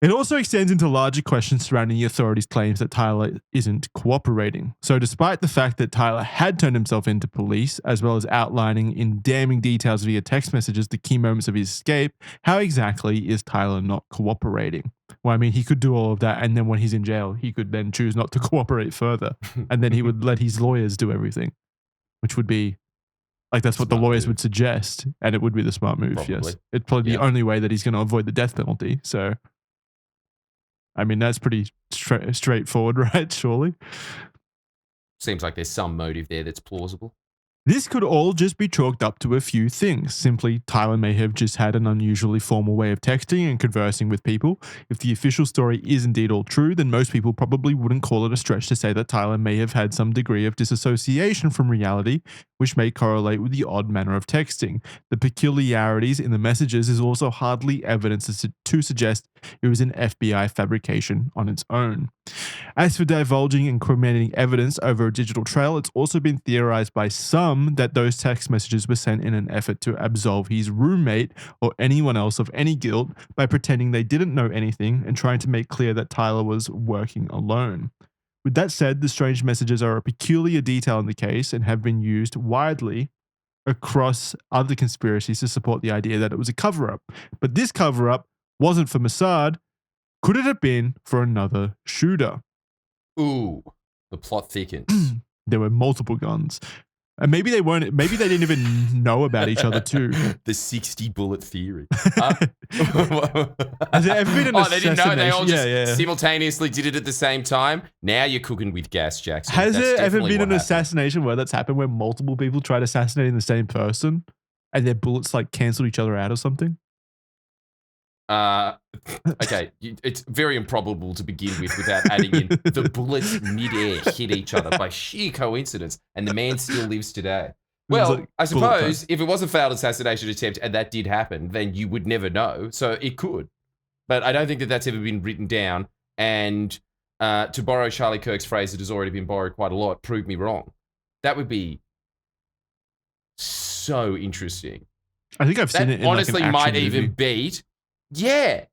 It also extends into larger questions surrounding the authorities' claims that Tyler isn't cooperating. So despite the fact that Tyler had turned himself into police, as well as outlining in damning details via text messages the key moments of his escape, how exactly is Tyler not cooperating? Well, I mean, he could do all of that, and then when he's in jail, he could then choose not to cooperate further, and then he would let his lawyers do everything, which would be, like, that's what the lawyers would suggest, and it would be the smart move, yes. It's probably the only way that he's going to avoid the death penalty, so... I mean, that's pretty straightforward, right? Surely. Seems like there's some motive there that's plausible. This could all just be chalked up to a few things. Simply, Tyler may have just had an unusually formal way of texting and conversing with people. If the official story is indeed all true, then most people probably wouldn't call it a stretch to say that Tyler may have had some degree of disassociation from reality, which may correlate with the odd manner of texting. The peculiarities in the messages is also hardly evidence to suggest it was an FBI fabrication on its own. As for divulging incriminating evidence over a digital trail, it's also been theorized by some that those text messages were sent in an effort to absolve his roommate or anyone else of any guilt by pretending they didn't know anything and trying to make clear that Tyler was working alone. With that said, the strange messages are a peculiar detail in the case and have been used widely across other conspiracies to support the idea that it was a cover-up. But this cover-up wasn't for Mossad. Could it have been for another shooter? Ooh, the plot thickens. There were multiple guns. And maybe they didn't even know about each other too. The 60 bullet theory. Has there ever been an assassination? They didn't know. They all just simultaneously did it at the same time. Now you're cooking with gas, Jackson. Has there ever been an assassination where that's happened, where multiple people tried assassinating the same person and their bullets like cancelled each other out or something? Okay, it's very improbable to begin with without adding in the bullets mid-air hit each other by sheer coincidence, and the man still lives today. Well, I suppose if it was a failed assassination attempt and that did happen, then you would never know, so it could. But I don't think that that's ever been written down, and to borrow Charlie Kirk's phrase that has already been borrowed quite a lot, prove me wrong. That would be so interesting. I think I've seen it in honestly like an action might even movie. beat... Yeah.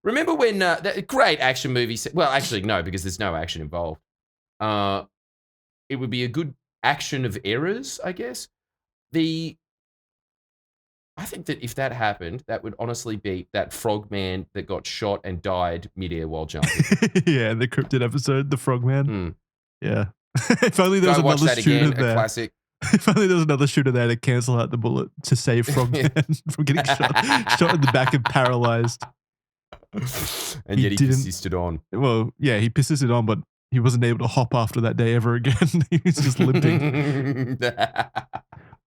Remember when that great action movie? Well, actually, no, because there's no action involved. It would be a good action of errors, I guess. I think that if that happened, that would honestly beat that frogman that got shot and died midair while jumping. Yeah, the Cryptid episode, the frogman. Yeah. If only there was watch another that shooter again, there. a classic. If only there was another shooter there to cancel out the bullet to save Frogman from getting shot in the back and paralyzed. And yet he persisted on. Well, yeah, he persisted on, but he wasn't able to hop after that day ever again. He was just limping.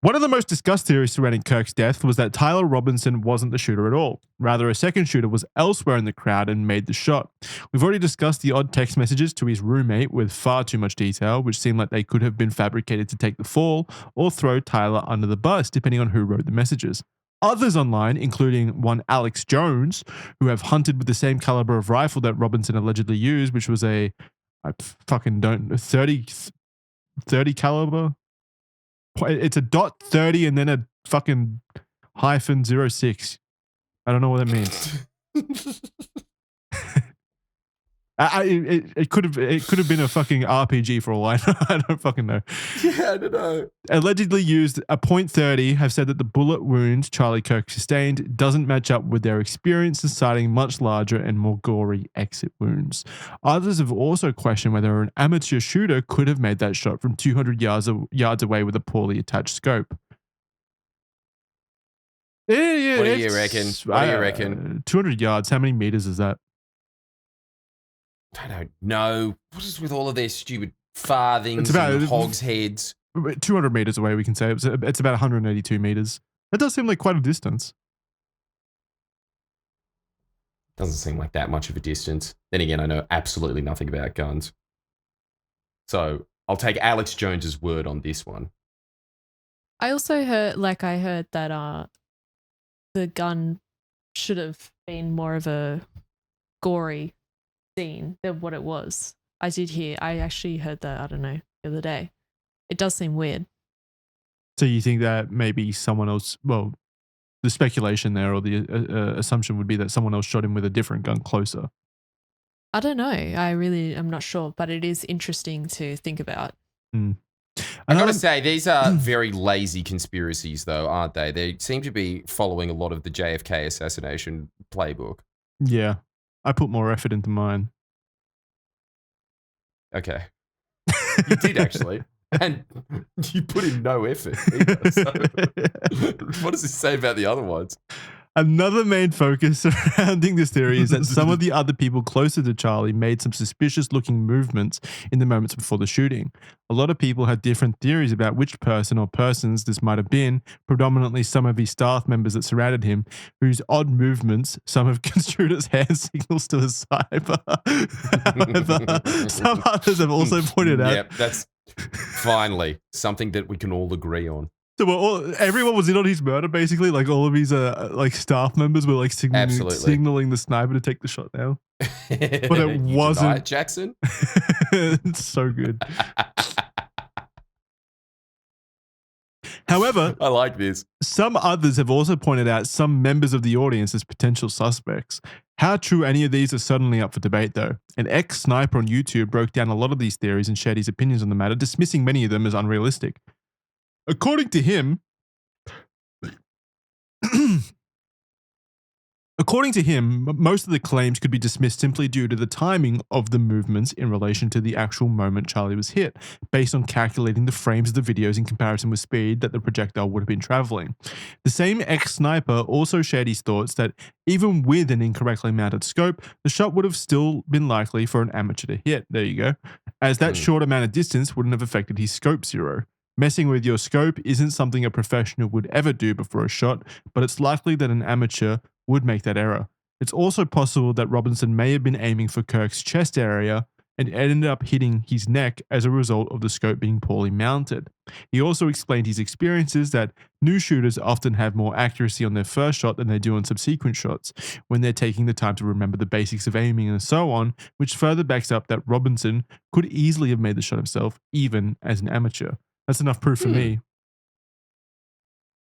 One of the most discussed theories surrounding Kirk's death was that Tyler Robinson wasn't the shooter at all. Rather, a second shooter was elsewhere in the crowd and made the shot. We've already discussed the odd text messages to his roommate with far too much detail, which seemed like they could have been fabricated to take the fall or throw Tyler under the bus, depending on who wrote the messages. Others online, including one Alex Jones, who have hunted with the same caliber of rifle that Robinson allegedly used, which was a, 30 caliber. It's a .30 and then a fucking -06. I don't know what that means. It could have been a fucking RPG for all I know. I don't fucking know. Yeah, I don't know. Allegedly used a .30 have said that the bullet wound Charlie Kirk sustained doesn't match up with their experience in citing much larger and more gory exit wounds. Others have also questioned whether an amateur shooter could have made that shot from 200 yards away with a poorly attached scope. Yeah, what do you reckon? What do you reckon? 200 yards. How many meters is that? I don't know. What is with all of their stupid farthings and hogs' heads? 200 meters away, we can say. It's about 182 meters. That does seem like quite a distance. Doesn't seem like that much of a distance. Then again, I know absolutely nothing about guns. So I'll take Alex Jones's word on this one. I also heard that the gun should have been more of a gory scene than what it was. I actually heard that, I don't know, the other day. It does seem weird. So you think that maybe someone else, well, the speculation there or the assumption would be that someone else shot him with a different gun closer. I don't know. I'm not sure, but it is interesting to think about. Mm. I gotta say, these are very lazy conspiracies, though, aren't they? They seem to be following a lot of the JFK assassination playbook. Yeah, I put more effort into mine. Okay. You did, actually. And you put in no effort either. So what does this say about the other ones? Another main focus surrounding this theory is that some of the other people closer to Charlie made some suspicious looking movements in the moments before the shooting. A lot of people had different theories about which person or persons this might have been, predominantly some of his staff members that surrounded him, whose odd movements some have construed as hand signals to the cyber. However, some others have also pointed out. Yep, that's finally something that we can all agree on. So everyone was in on his murder, basically. Like all of his like staff members were like signaling the sniper to take the shot down. But it wasn't. It, Jackson? It's so good. However, I like this. Some others have also pointed out some members of the audience as potential suspects. How true any of these are suddenly up for debate, though. An ex-sniper on YouTube broke down a lot of these theories and shared his opinions on the matter, dismissing many of them as unrealistic. According to him, most of the claims could be dismissed simply due to the timing of the movements in relation to the actual moment Charlie was hit, based on calculating the frames of the videos in comparison with speed that the projectile would have been traveling. The same ex-sniper also shared his thoughts that even with an incorrectly mounted scope, the shot would have still been likely for an amateur to hit. There you go. As that short amount of distance wouldn't have affected his scope zero. Messing with your scope isn't something a professional would ever do before a shot, but it's likely that an amateur would make that error. It's also possible that Robinson may have been aiming for Kirk's chest area and ended up hitting his neck as a result of the scope being poorly mounted. He also explained his experiences that new shooters often have more accuracy on their first shot than they do on subsequent shots when they're taking the time to remember the basics of aiming and so on, which further backs up that Robinson could easily have made the shot himself, even as an amateur. That's enough proof for me.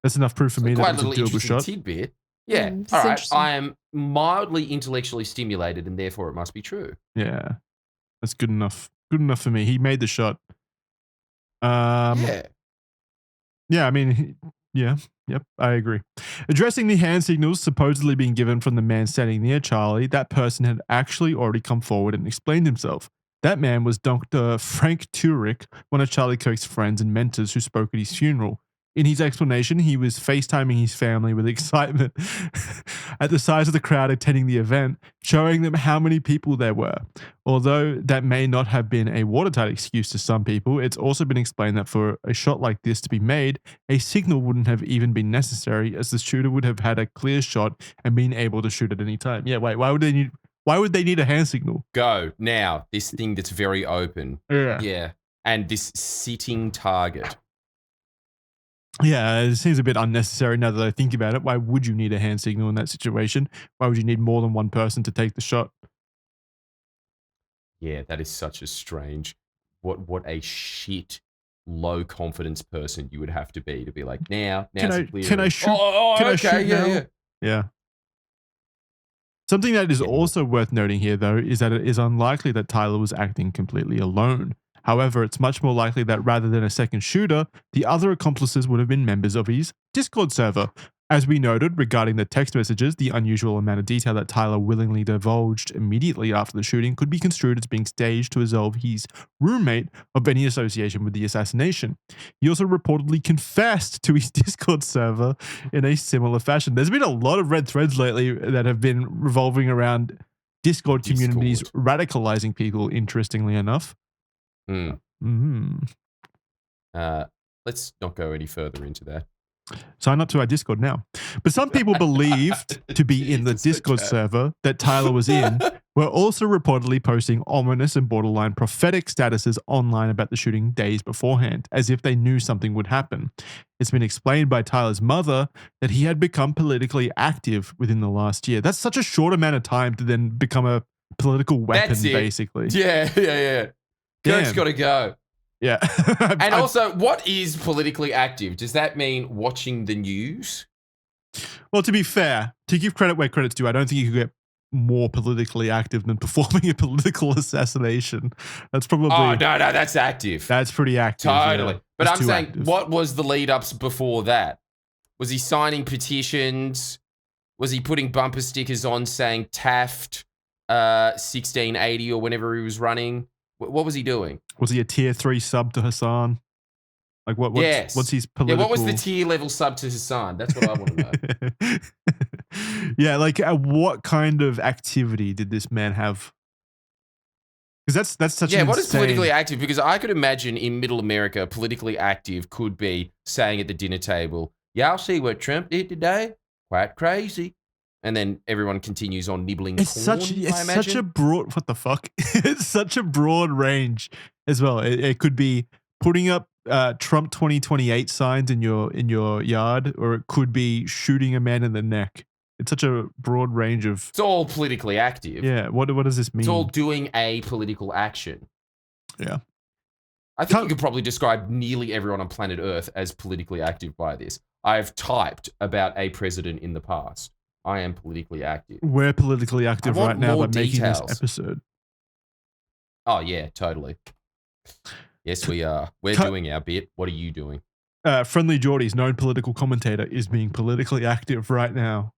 That's enough proof for me that it's a doable shot. Tidbit. Yeah. All right. I am mildly intellectually stimulated, and therefore it must be true. Yeah. That's good enough. Good enough for me. He made the shot. Yeah. Yeah, I mean, yep, I agree. Addressing the hand signals supposedly being given from the man standing near Charlie, that person had actually already come forward and explained himself. That man was Dr. Frank Turek, one of Charlie Kirk's friends and mentors who spoke at his funeral. In his explanation, he was FaceTiming his family with excitement at the size of the crowd attending the event, showing them how many people there were. Although that may not have been a watertight excuse to some people, it's also been explained that for a shot like this to be made, a signal wouldn't have even been necessary, as the shooter would have had a clear shot and been able to shoot at any time. Yeah, wait, why would they need a hand signal? Go now. This thing that's very open. Yeah. And this sitting target. Yeah, it seems a bit unnecessary now that I think about it. Why would you need a hand signal in that situation? Why would you need more than one person to take the shot? Yeah, that is such a strange. What a shit low confidence person you would have to be like, now's clear. Can I shoot? Yeah. Something that is also worth noting here, though, is that it is unlikely that Tyler was acting completely alone. However, it's much more likely that rather than a second shooter, the other accomplices would have been members of his Discord server. As we noted regarding the text messages, the unusual amount of detail that Tyler willingly divulged immediately after the shooting could be construed as being staged to absolve his roommate of any association with the assassination. He also reportedly confessed to his Discord server in a similar fashion. There's been a lot of red threads lately that have been revolving around Discord communities radicalizing people, interestingly enough. Let's not go any further into that. Sign up to our Discord now. But some people believed to be in the Discord server that Tyler was in were also reportedly posting ominous and borderline prophetic statuses online about the shooting days beforehand, as if they knew something would happen. It's been explained by Tyler's mother that he had become politically active within the last year. That's such a short amount of time to then become a political weapon, basically. Yeah. Kirk's got to go. Yeah. And also, what is politically active? Does that mean watching the news? Well, to be fair, to give credit where credit's due, I don't think you could get more politically active than performing a political assassination. That's probably... Oh, no, that's active. That's pretty active. Totally. Yeah. But That's I'm saying, active. what was the lead-ups before that? Was he signing petitions? Was he putting bumper stickers on saying Taft 1680 or whenever he was running? What was he doing? Was he a tier 3 sub to Hassan? Like what's his political... Yeah, what was the tier level sub to Hassan? That's what I want to know. Yeah, like what kind of activity did this man have? Because that's such an what is politically active? Because I could imagine in middle America, politically active could be saying at the dinner table, y'all see what Trump did today? Quite crazy. And then everyone continues on nibbling corn, it's such a broad... What the fuck? It's such a broad range as well. It could be putting up Trump 2028 signs in your yard, or it could be shooting a man in the neck. It's such a broad range of... It's all politically active. Yeah, what does this mean? It's all doing a political action. Yeah. I think you could probably describe nearly everyone on planet Earth as politically active by this. I've typed about a president in the past. I am politically active. We're politically active right now by making this episode. Oh, yeah, totally. Yes, we are. We're doing our bit. What are you doing? Friendly Geordie's known political commentator is being politically active right now.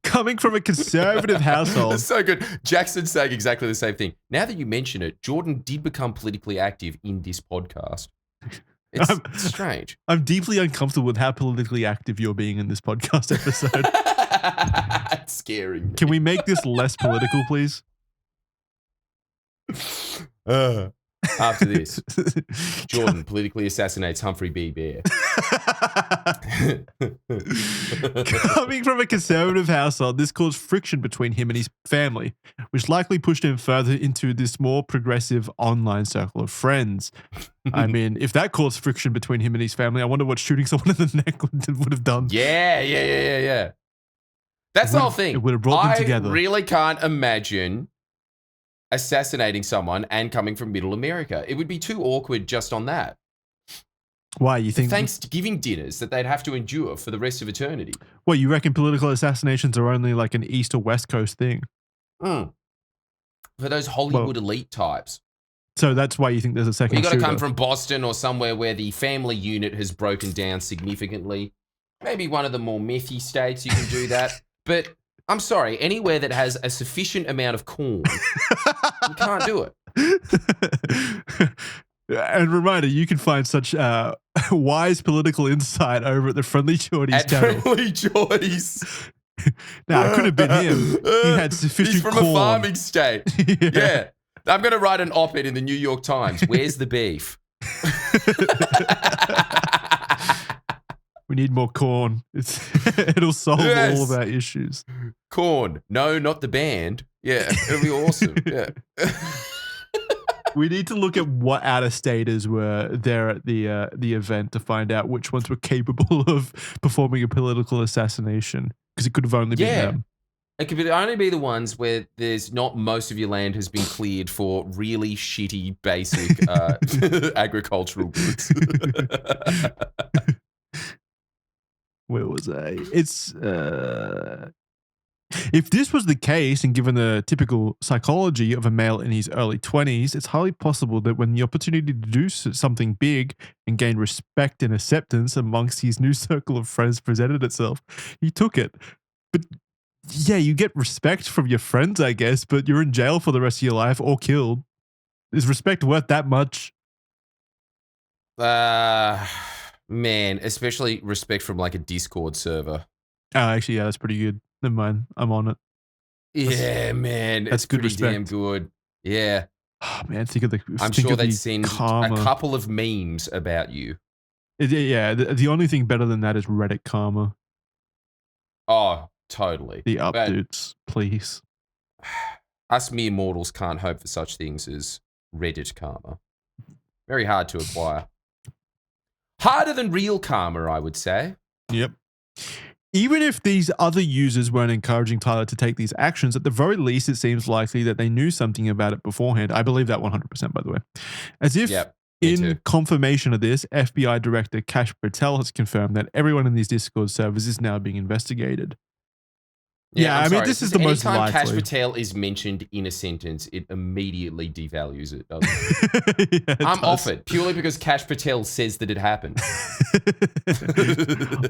Coming from a conservative household. That's so good. Jackson's saying exactly the same thing. Now that you mention it, Jordan did become politically active in this podcast. It's strange. I'm deeply uncomfortable with how politically active you're being in this podcast episode. It's scaring me. Can we make this less political, please? After this, Jordan politically assassinates Humphrey B. Bear. Coming from a conservative household, this caused friction between him and his family, which likely pushed him further into this more progressive online circle of friends. I mean, if that caused friction between him and his family, I wonder what shooting someone in the neck would have done. Yeah. That's the whole thing. It would have brought them together. I really can't imagine assassinating someone and coming from middle America. It would be too awkward just on that. Why, you think? Thanksgiving dinners that they'd have to endure for the rest of eternity. Well, you reckon political assassinations are only like an East or West Coast thing? For those Hollywood elite types. So that's why you think there's a second shooter. You got to come from Boston or somewhere where the family unit has broken down significantly. Maybe one of the more methy states you can do that. But I'm sorry, anywhere that has a sufficient amount of corn, you can't do it. And reminder, you can find such wise political insight over at the Friendly Geordies channel. Friendly Geordies. No, it could have been him. He had sufficient He's from corn. a farming state. Yeah. I'm going to write an op-ed in the New York Times. Where's the beef? We need more corn. It'll solve all of our issues. Corn. No, not the band. Yeah, it'll be awesome. Yeah. We need to look at what out-of-staters were there at the event to find out which ones were capable of performing a political assassination, because it could have only been them. It could only be the ones where there's not most of your land has been cleared for really shitty, basic agricultural goods. Where was I? It's if this was the case, and given the typical psychology of a male in his early 20s, it's highly possible that when the opportunity to do something big and gain respect and acceptance amongst his new circle of friends presented itself, he took it. But yeah, you get respect from your friends, I guess, but you're in jail for the rest of your life or killed. Is respect worth that much? Man, especially respect from like a Discord server. Oh, actually, yeah, that's pretty good. Never mind, I'm on it. Yeah, man, that's it's good pretty respect. Damn good. Yeah. Oh, man, think of the. I'm sure they'd send karma. A couple of memes about you. Yeah, the only thing better than that is Reddit karma. Oh, totally. The updates, please. us mere mortals can't hope for such things as Reddit karma. Very hard to acquire. Harder than real karma, I would say. Yep. Even if these other users weren't encouraging Tyler to take these actions, at the very least, it seems likely that they knew something about it beforehand. I believe that 100%, by the way. As if in confirmation of this, FBI Director Kash Patel has confirmed that everyone in these Discord servers is now being investigated. Yeah, I mean, this is the most likely. Anytime Kash Patel is mentioned in a sentence, it immediately devalues it, doesn't it? Yeah, I'm off it, purely because Kash Patel says that it happened.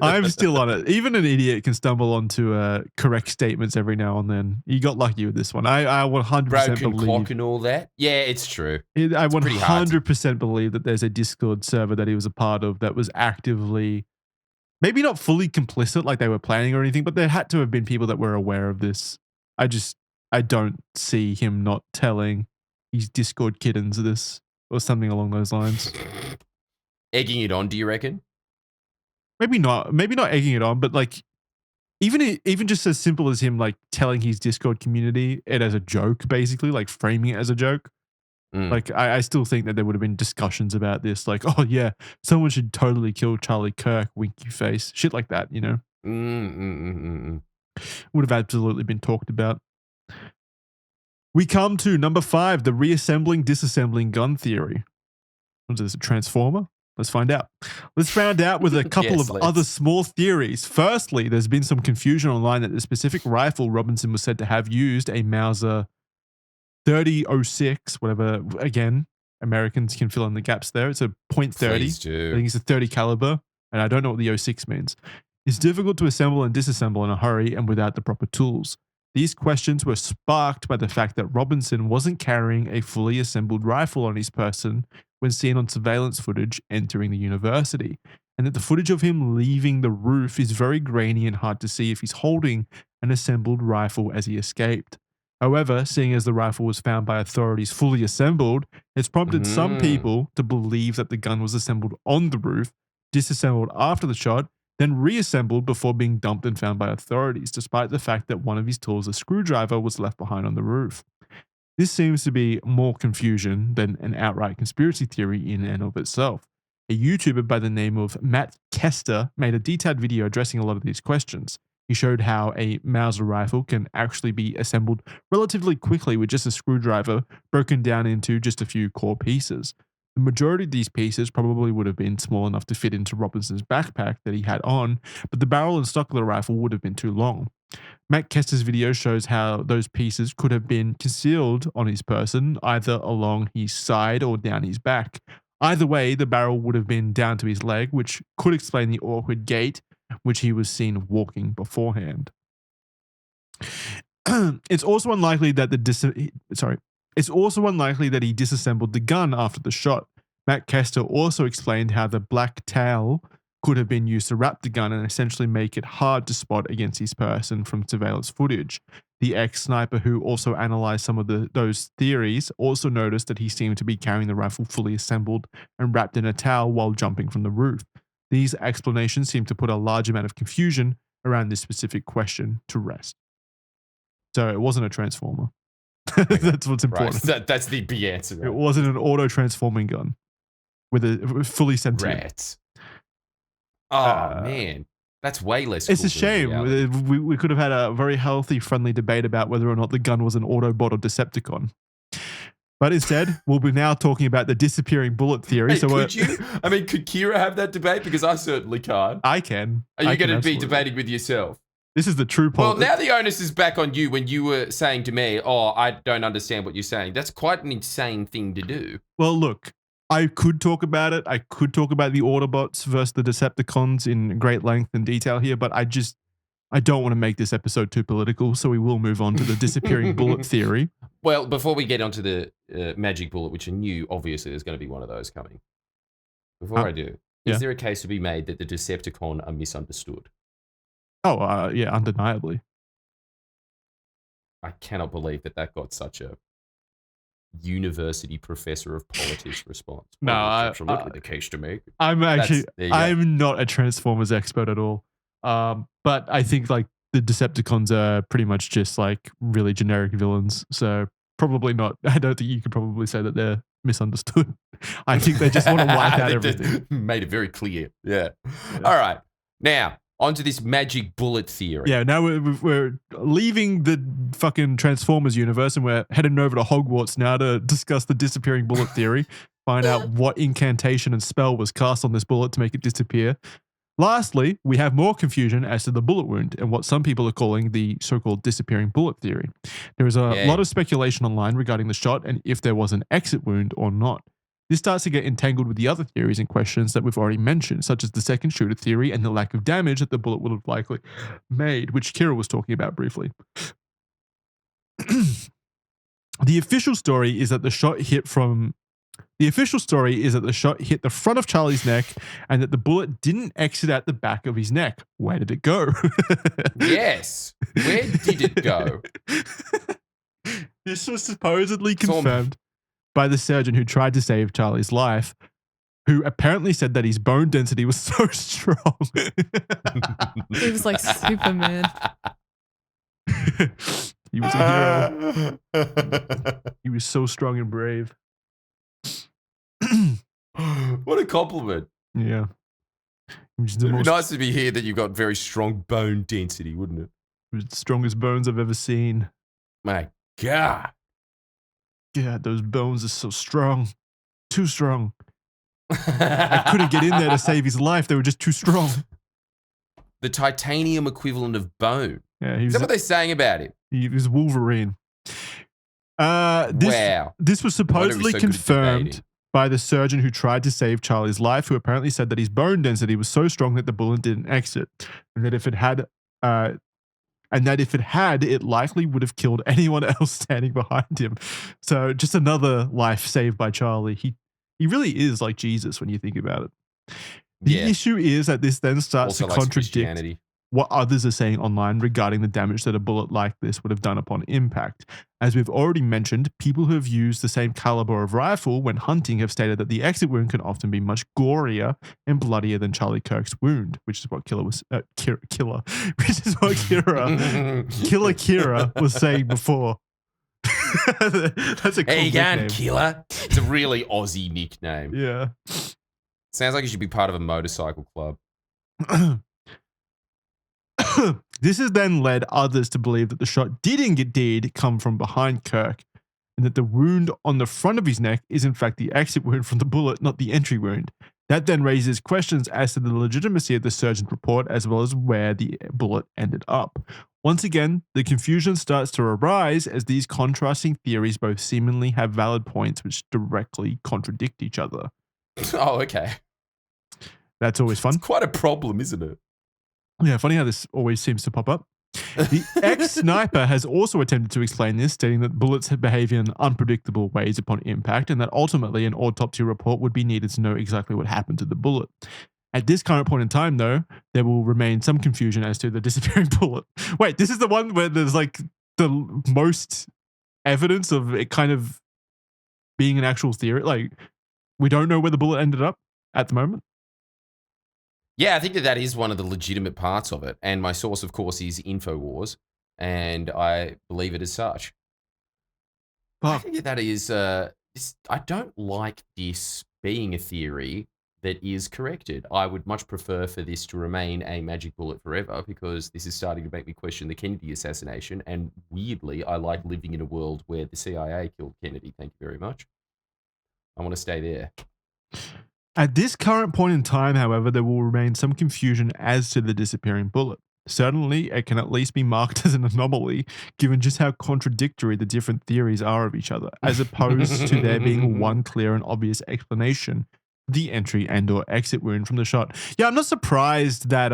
I'm still on it. Even an idiot can stumble onto correct statements every now and then. You got lucky with this one. I 100% Broken believe. Clock and all that. Yeah, it's true. I 100% believe that there's a Discord server that he was a part of that was actively... maybe not fully complicit like they were planning or anything, but there had to have been people that were aware of this. I don't see him not telling his Discord kittens this or something along those lines. Egging it on, do you reckon? Maybe not egging it on, but like even just as simple as him like telling his Discord community it as a joke, basically, like framing it as a joke. Like, I still think that there would have been discussions about this. Like, oh, yeah, someone should totally kill Charlie Kirk, winky face. Shit like that, you know? Would have absolutely been talked about. We come to number 5, the reassembling, disassembling gun theory. What is this, a transformer? Let's find out. Let's find out with a couple of other small theories. Firstly, there's been some confusion online that the specific rifle Robinson was said to have used, a Mauser 30-06, whatever. Again, Americans can fill in the gaps there. It's a .30. I think it's a 30 caliber, and I don't know what the 06 means. It's difficult to assemble and disassemble in a hurry and without the proper tools. These questions were sparked by the fact that Robinson wasn't carrying a fully assembled rifle on his person when seen on surveillance footage entering the university, and that the footage of him leaving the roof is very grainy and hard to see if he's holding an assembled rifle as he escaped. However, seeing as the rifle was found by authorities fully assembled, it's prompted some people to believe that the gun was assembled on the roof, disassembled after the shot, then reassembled before being dumped and found by authorities, despite the fact that one of his tools, a screwdriver, was left behind on the roof. This seems to be more confusion than an outright conspiracy theory in and of itself. A YouTuber by the name of Matt Kester made a detailed video addressing a lot of these questions. He showed how a Mauser rifle can actually be assembled relatively quickly with just a screwdriver broken down into just a few core pieces. The majority of these pieces probably would have been small enough to fit into Robinson's backpack that he had on, but the barrel and stock of the rifle would have been too long. Matt Kester's video shows how those pieces could have been concealed on his person, either along his side or down his back. Either way, the barrel would have been down to his leg, which could explain the awkward gait which he was seen walking beforehand. It's also unlikely that he disassembled the gun after the shot. Matt Kester also explained how the black towel could have been used to wrap the gun and essentially make it hard to spot against his person from surveillance footage. The ex-sniper who also analyzed some of those theories also noticed that he seemed to be carrying the rifle fully assembled and wrapped in a towel while jumping from the roof. These explanations seem to put a large amount of confusion around this specific question to rest. So it wasn't a transformer. That's what's important. Right. That's the big answer. Right? It wasn't an auto-transforming gun with a fully sentient. Rats. Oh, man. That's way less cool. It's a shame. We could have had a very healthy, friendly debate about whether or not the gun was an Autobot or Decepticon. But instead, we'll be now talking about the disappearing bullet theory. Hey, could Kira have that debate? Because I certainly can't. I can. Are you going to be debating with yourself? This is the true Well, now the onus is back on you when you were saying to me, I don't understand what you're saying. That's quite an insane thing to do. Well, look, I could talk about it. I could talk about the Autobots versus the Decepticons in great length and detail here, but I don't want to make this episode too political, so we will move on to the disappearing bullet theory. Well, before we get onto the magic bullet, which I knew obviously there's going to be one of those coming. Before I do, is there a case to be made that the Decepticon are misunderstood? Oh, yeah, undeniably. I cannot believe that got such a university professor of politics response. No, absolutely the case to make. I'm not a Transformers expert at all. But I think like the Decepticons are pretty much just like really generic villains. So probably not. I don't think you could probably say that they're misunderstood. I think they just want to wipe out everything. Made it very clear. Yeah. All right. Now, onto this magic bullet theory. Yeah, now we're leaving the fucking Transformers universe and we're heading over to Hogwarts now to discuss the disappearing bullet theory, find out what incantation and spell was cast on this bullet to make it disappear. Lastly, we have more confusion as to the bullet wound and what some people are calling the so-called disappearing bullet theory. There is a lot of speculation online regarding the shot and if there was an exit wound or not. This starts to get entangled with the other theories and questions that we've already mentioned, such as the second shooter theory and the lack of damage that the bullet would have likely made, which Kira was talking about briefly. The official story is that the shot hit the front of Charlie's neck and that the bullet didn't exit out the back of his neck. Where did it go? Yes. Where did it go? This was supposedly confirmed by the surgeon who tried to save Charlie's life, who apparently said that his bone density was so strong. He was like Superman. He was a hero. He was so strong and brave. What a compliment. Yeah. It'd be nice to be here that you've got very strong bone density, wouldn't it? It was the strongest bones I've ever seen. My God. Yeah, those bones are so strong. Too strong. I couldn't get in there to save his life. They were just too strong. The titanium equivalent of bone. Yeah, Is that what they're saying about him? He was Wolverine. Wow. This was supposedly confirmed by the surgeon who tried to save Charlie's life, who apparently said that his bone density was so strong that the bullet didn't exit, and that if it had, it likely would have killed anyone else standing behind him. So just another life saved by Charlie. He really is like Jesus when you think about it. The issue is that this then starts to contradict what others are saying online regarding the damage that a bullet like this would have done upon impact. As we've already mentioned, people who have used the same caliber of rifle when hunting have stated that the exit wound can often be much gorier and bloodier than Charlie Kirk's wound, which is what Killer was Killer, which is what Kira was saying before. That's a cool nickname. Killer. It's a really Aussie nickname. Yeah. Sounds like you should be part of a motorcycle club. This has then led others to believe that the shot did indeed come from behind Kirk, and that the wound on the front of his neck is in fact the exit wound from the bullet, not the entry wound. That then raises questions as to the legitimacy of the surgeon's report, as well as where the bullet ended up. Once again, the confusion starts to arise as these contrasting theories both seemingly have valid points which directly contradict each other. Oh, okay. That's always fun. It's quite a problem, isn't it? Yeah, funny how this always seems to pop up. The ex-sniper has also attempted to explain this, stating that bullets behave in unpredictable ways upon impact and that ultimately an autopsy report would be needed to know exactly what happened to the bullet. At this current point in time, though, there will remain some confusion as to the disappearing bullet. Wait, this is the one where there's like the most evidence of it kind of being an actual theory? Like, we don't know where the bullet ended up at the moment? Yeah, I think that is one of the legitimate parts of it. And my source, of course, is InfoWars, and I believe it as such. I think that is, I don't like this being a theory that is corrected. I would much prefer for this to remain a magic bullet forever, because this is starting to make me question the Kennedy assassination. And weirdly, I like living in a world where the CIA killed Kennedy. Thank you very much. I want to stay there. At this current point in time, however, there will remain some confusion as to the disappearing bullet. Certainly, it can at least be marked as an anomaly, given just how contradictory the different theories are of each other, as opposed to there being one clear and obvious explanation for the entry and or exit wound from the shot. Yeah, I'm not surprised that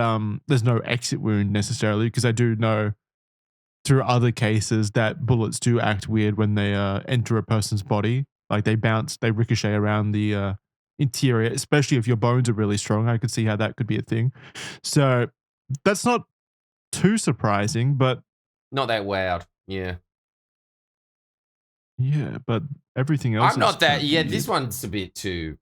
there's no exit wound necessarily, because I do know through other cases that bullets do act weird when they enter a person's body. Like they ricochet around the interior, especially if your bones are really strong. I could see how that could be a thing. So that's not too surprising, but not that wowed. Yeah, but everything else. I'm not that. Yeah, this one's a bit too.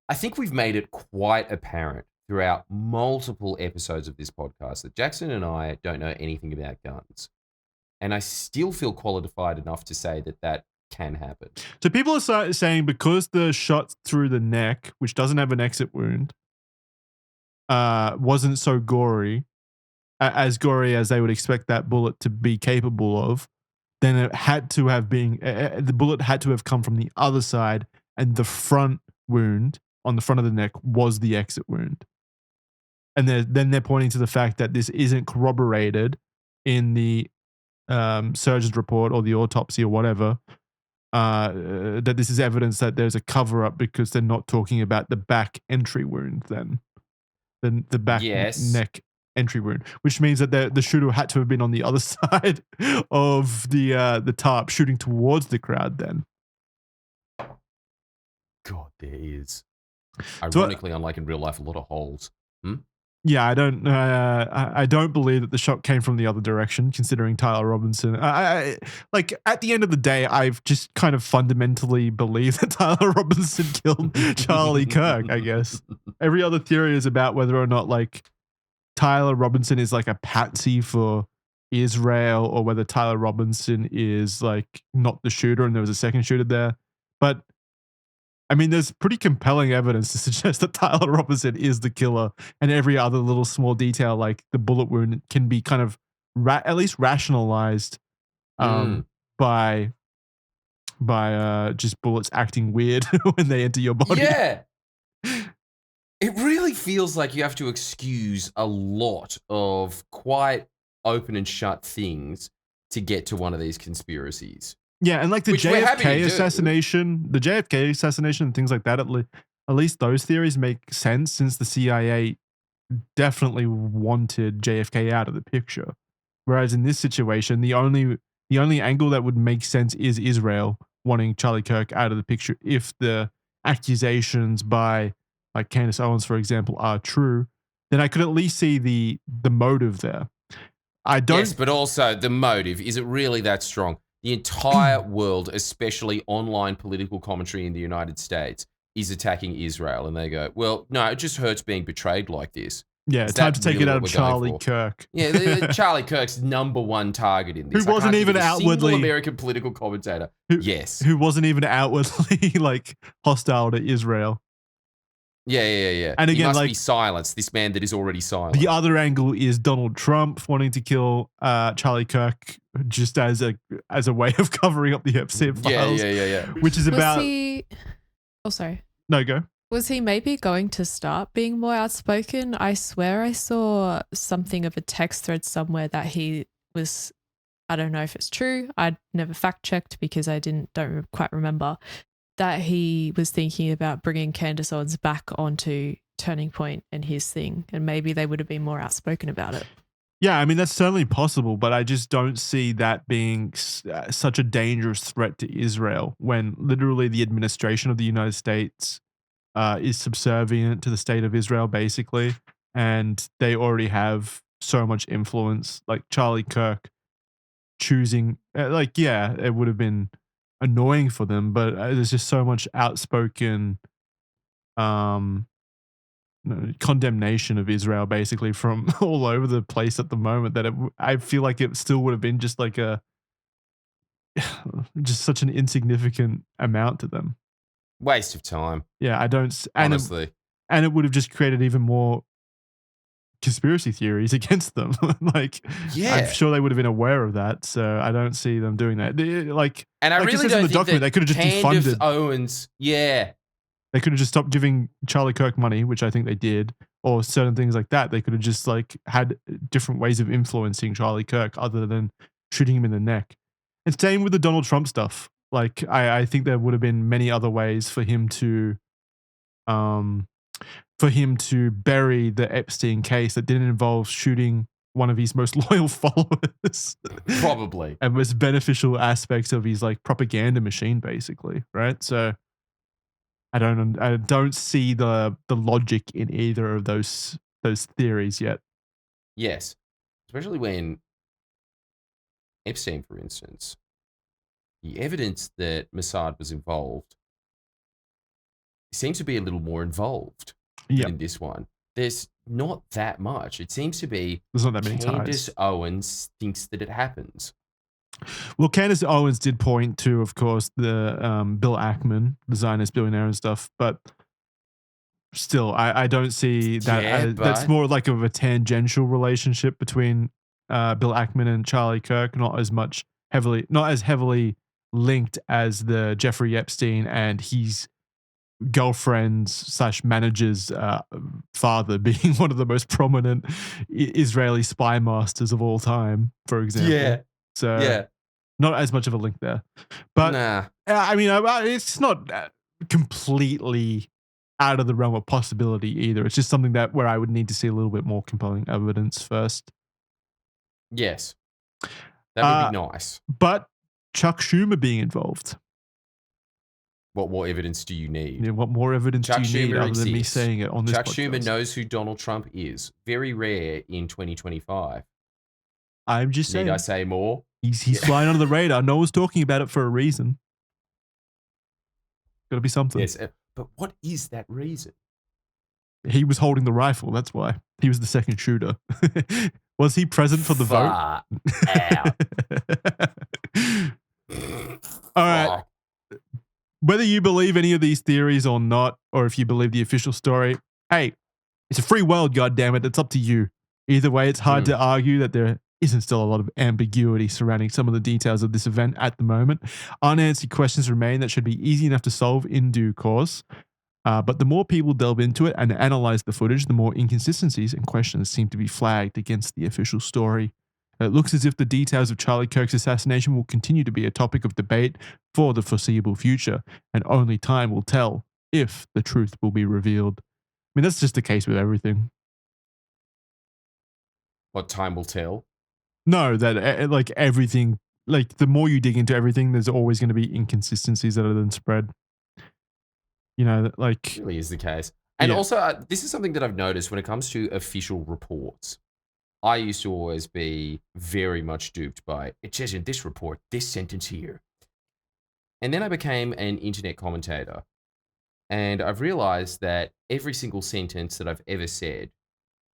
I think we've made it quite apparent throughout multiple episodes of this podcast that Jackson and I don't know anything about guns. And I still feel qualified enough to say that that can happen. So people are saying because the shot through the neck, which doesn't have an exit wound, wasn't so gory, as gory as they would expect that bullet to be capable of, then it had to have been, the bullet had to have come from the other side, and the front wound on the front of the neck was the exit wound. And then they're pointing to the fact that this isn't corroborated in the surgeon's report or the autopsy or whatever, that this is evidence that there's a cover-up because they're not talking about the back entry wound then. The back neck entry wound, which means that the shooter had to have been on the other side of the tarp shooting towards the crowd then. God, there is. Ironically, unlike in real life, a lot of holes. Yeah, I don't believe that the shot came from the other direction, considering Tyler Robinson. I like at the end of the day, I've just kind of fundamentally believed that Tyler Robinson killed Charlie Kirk, I guess. Every other theory is about whether or not like Tyler Robinson is like a patsy for Israel, or whether Tyler Robinson is like not the shooter and there was a second shooter there. But I mean, there's pretty compelling evidence to suggest that Tyler Robinson is the killer, and every other little small detail, like the bullet wound, can be kind of at least rationalized by just bullets acting weird when they enter your body. Yeah. It really feels like you have to excuse a lot of quite open and shut things to get to one of these conspiracies. Yeah, and like the JFK assassination and things like that, at least those theories make sense, since the CIA definitely wanted JFK out of the picture. Whereas in this situation, the only angle that would make sense is Israel wanting Charlie Kirk out of the picture if the accusations by like Candace Owens, for example, are true. Then I could at least see the motive there. Yes, but also the motive, is it really that strong? The entire world, especially online political commentary in the United States, is attacking Israel. And they go, well, no, it just hurts being betrayed like this. Yeah, time to take it out of Charlie Kirk. Yeah, Charlie Kirk's number one target in this. Who wasn't even outwardly single American political commentator. Who wasn't even outwardly like hostile to Israel. Yeah. And again, he must be silenced. This man that is already silenced. The other angle is Donald Trump wanting to kill Charlie Kirk just as a way of covering up the Epstein files. Yeah. Which is about. Sorry. No, go. Was he maybe going to start being more outspoken? I swear I saw something of a text thread somewhere that he was. I don't know if it's true. I'd never fact checked because I don't quite remember. That he was thinking about bringing Candace Owens back onto Turning Point and his thing, and maybe they would have been more outspoken about it. Yeah, I mean, that's certainly possible, but I just don't see that being such a dangerous threat to Israel when literally the administration of the United States is subservient to the state of Israel, basically, and they already have so much influence. Like Charlie Kirk choosing, it would have been annoying for them, but there's just so much outspoken condemnation of Israel basically from all over the place at the moment that I feel like it still would have been just like just such an insignificant amount to them. Waste of time. Yeah, I don't honestly. And it would have just created even more conspiracy theories against them. I'm sure they would have been aware of that, so I don't see them doing that. And I really don't think that they could have just defunded Owens. Yeah, they could have just stopped giving Charlie Kirk money, which I think they did, or certain things like that. They could have just had different ways of influencing Charlie Kirk other than shooting him in the neck. And same with the Donald Trump stuff. I think there would have been many other ways for him to bury the Epstein case that didn't involve shooting one of his most loyal followers. Probably. And most beneficial aspects of his propaganda machine, basically. Right. So I don't see the logic in either of those theories yet. Yes. Especially when Epstein, for instance, the evidence that Mossad was involved seems to be a little more involved in this one. there's not that much. It seems to be there's not that many Candace ties. Owens thinks that it happens. Well, Candace Owens did point to, of course, the Bill Ackman, the Zionist billionaire and stuff, but still, I don't see that. That's more like of a tangential relationship between Bill Ackman and Charlie Kirk, not as heavily linked as the Jeffrey Epstein and his girlfriend's / manager's father being one of the most prominent Israeli spy masters of all time, for example. Yeah. So Yeah. not as much of a link there. But I mean, it's not completely out of the realm of possibility either. It's just something where I would need to see a little bit more compelling evidence first. Yes. That would be nice. But Chuck Schumer being involved. What more evidence do you need? Yeah, what more evidence do you need other than me saying it on this Chuck podcast? Schumer knows who Donald Trump is. Very rare in 2025. I'm just saying. Need I say more? He's flying under the radar. No one's talking about it for a reason. Got to be something. Yes, but what is that reason? He was holding the rifle. That's why. He was the second shooter. Was he present for the vote? All right. Whether you believe any of these theories or not, or if you believe the official story, hey, it's a free world, goddammit. It's up to you. Either way, it's hard to argue that there isn't still a lot of ambiguity surrounding some of the details of this event at the moment. Unanswered questions remain that should be easy enough to solve in due course. But the more people delve into it and analyze the footage, the more inconsistencies and questions seem to be flagged against the official story. It looks as if the details of Charlie Kirk's assassination will continue to be a topic of debate for the foreseeable future, and only time will tell if the truth will be revealed. I mean, that's just the case with everything. What time will tell? No, that like everything, like the more you dig into everything, there's always going to be inconsistencies that are then spread. You know, like... It really is the case. And also, this is something that I've noticed when it comes to official reports. I used to always be very much duped by, it says in this report, this sentence here. And then I became an internet commentator. And I've realized that every single sentence that I've ever said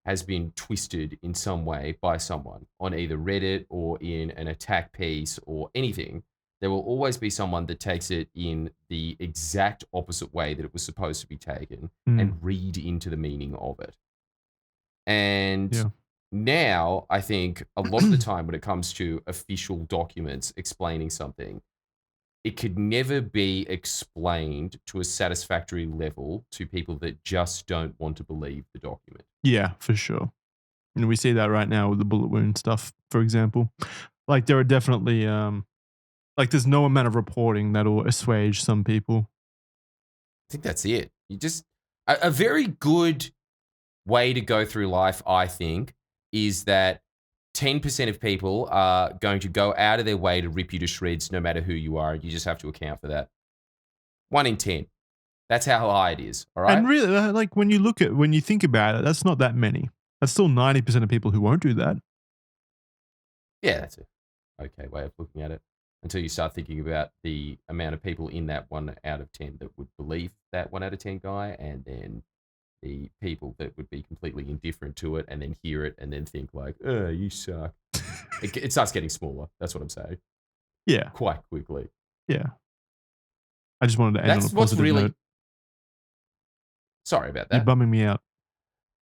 has been twisted in some way by someone on either Reddit or in an attack piece or anything. There will always be someone that takes it in the exact opposite way that it was supposed to be taken and read into the meaning of it. And now I think a lot of the time when it comes to official documents explaining something, it could never be explained to a satisfactory level to people that just don't want to believe the document. Yeah, for sure. And we see that right now with the bullet wound stuff, for example. Like there are definitely... like there's no amount of reporting that'll assuage some people. I think that's it. You just a very good way to go through life, I think, is that 10% of people are going to go out of their way to rip you to shreds no matter who you are. You just have to account for that. 1 in 10. That's how high it is. All right. And really, like when you think about it, that's not that many. That's still 90% of people who won't do that. Yeah, that's a okay way of looking at it. Until you start thinking about the amount of people in that 1 out of 10 that would believe that 1 out of 10 guy, and then the people that would be completely indifferent to it and then hear it and then think like, oh, you suck. It starts getting smaller. That's what I'm saying. Yeah. Quite quickly. Yeah. I just wanted to end on a positive note. Sorry about that. You're bumming me out.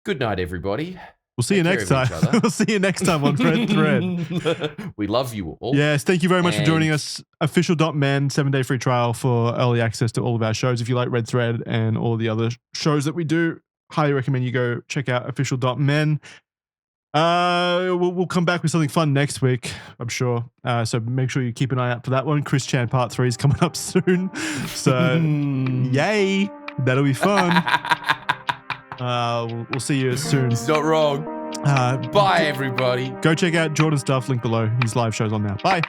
Good night, everybody. We'll see you next time. We'll see you next time on Red Thread. We love you all. Yes, thank you very much for joining us. Official.men, 7-day free trial for early access to all of our shows. If you like Red Thread and all the other shows that we do, highly recommend you go check out official.men. We'll come back with something fun next week, I'm sure. So make sure you keep an eye out for that one. Chris Chan Part 3 is coming up soon. So yay, that'll be fun. We'll see you soon. It's not wrong. Bye, everybody. Go check out Jordan's stuff, link below. His live show's on now. Bye.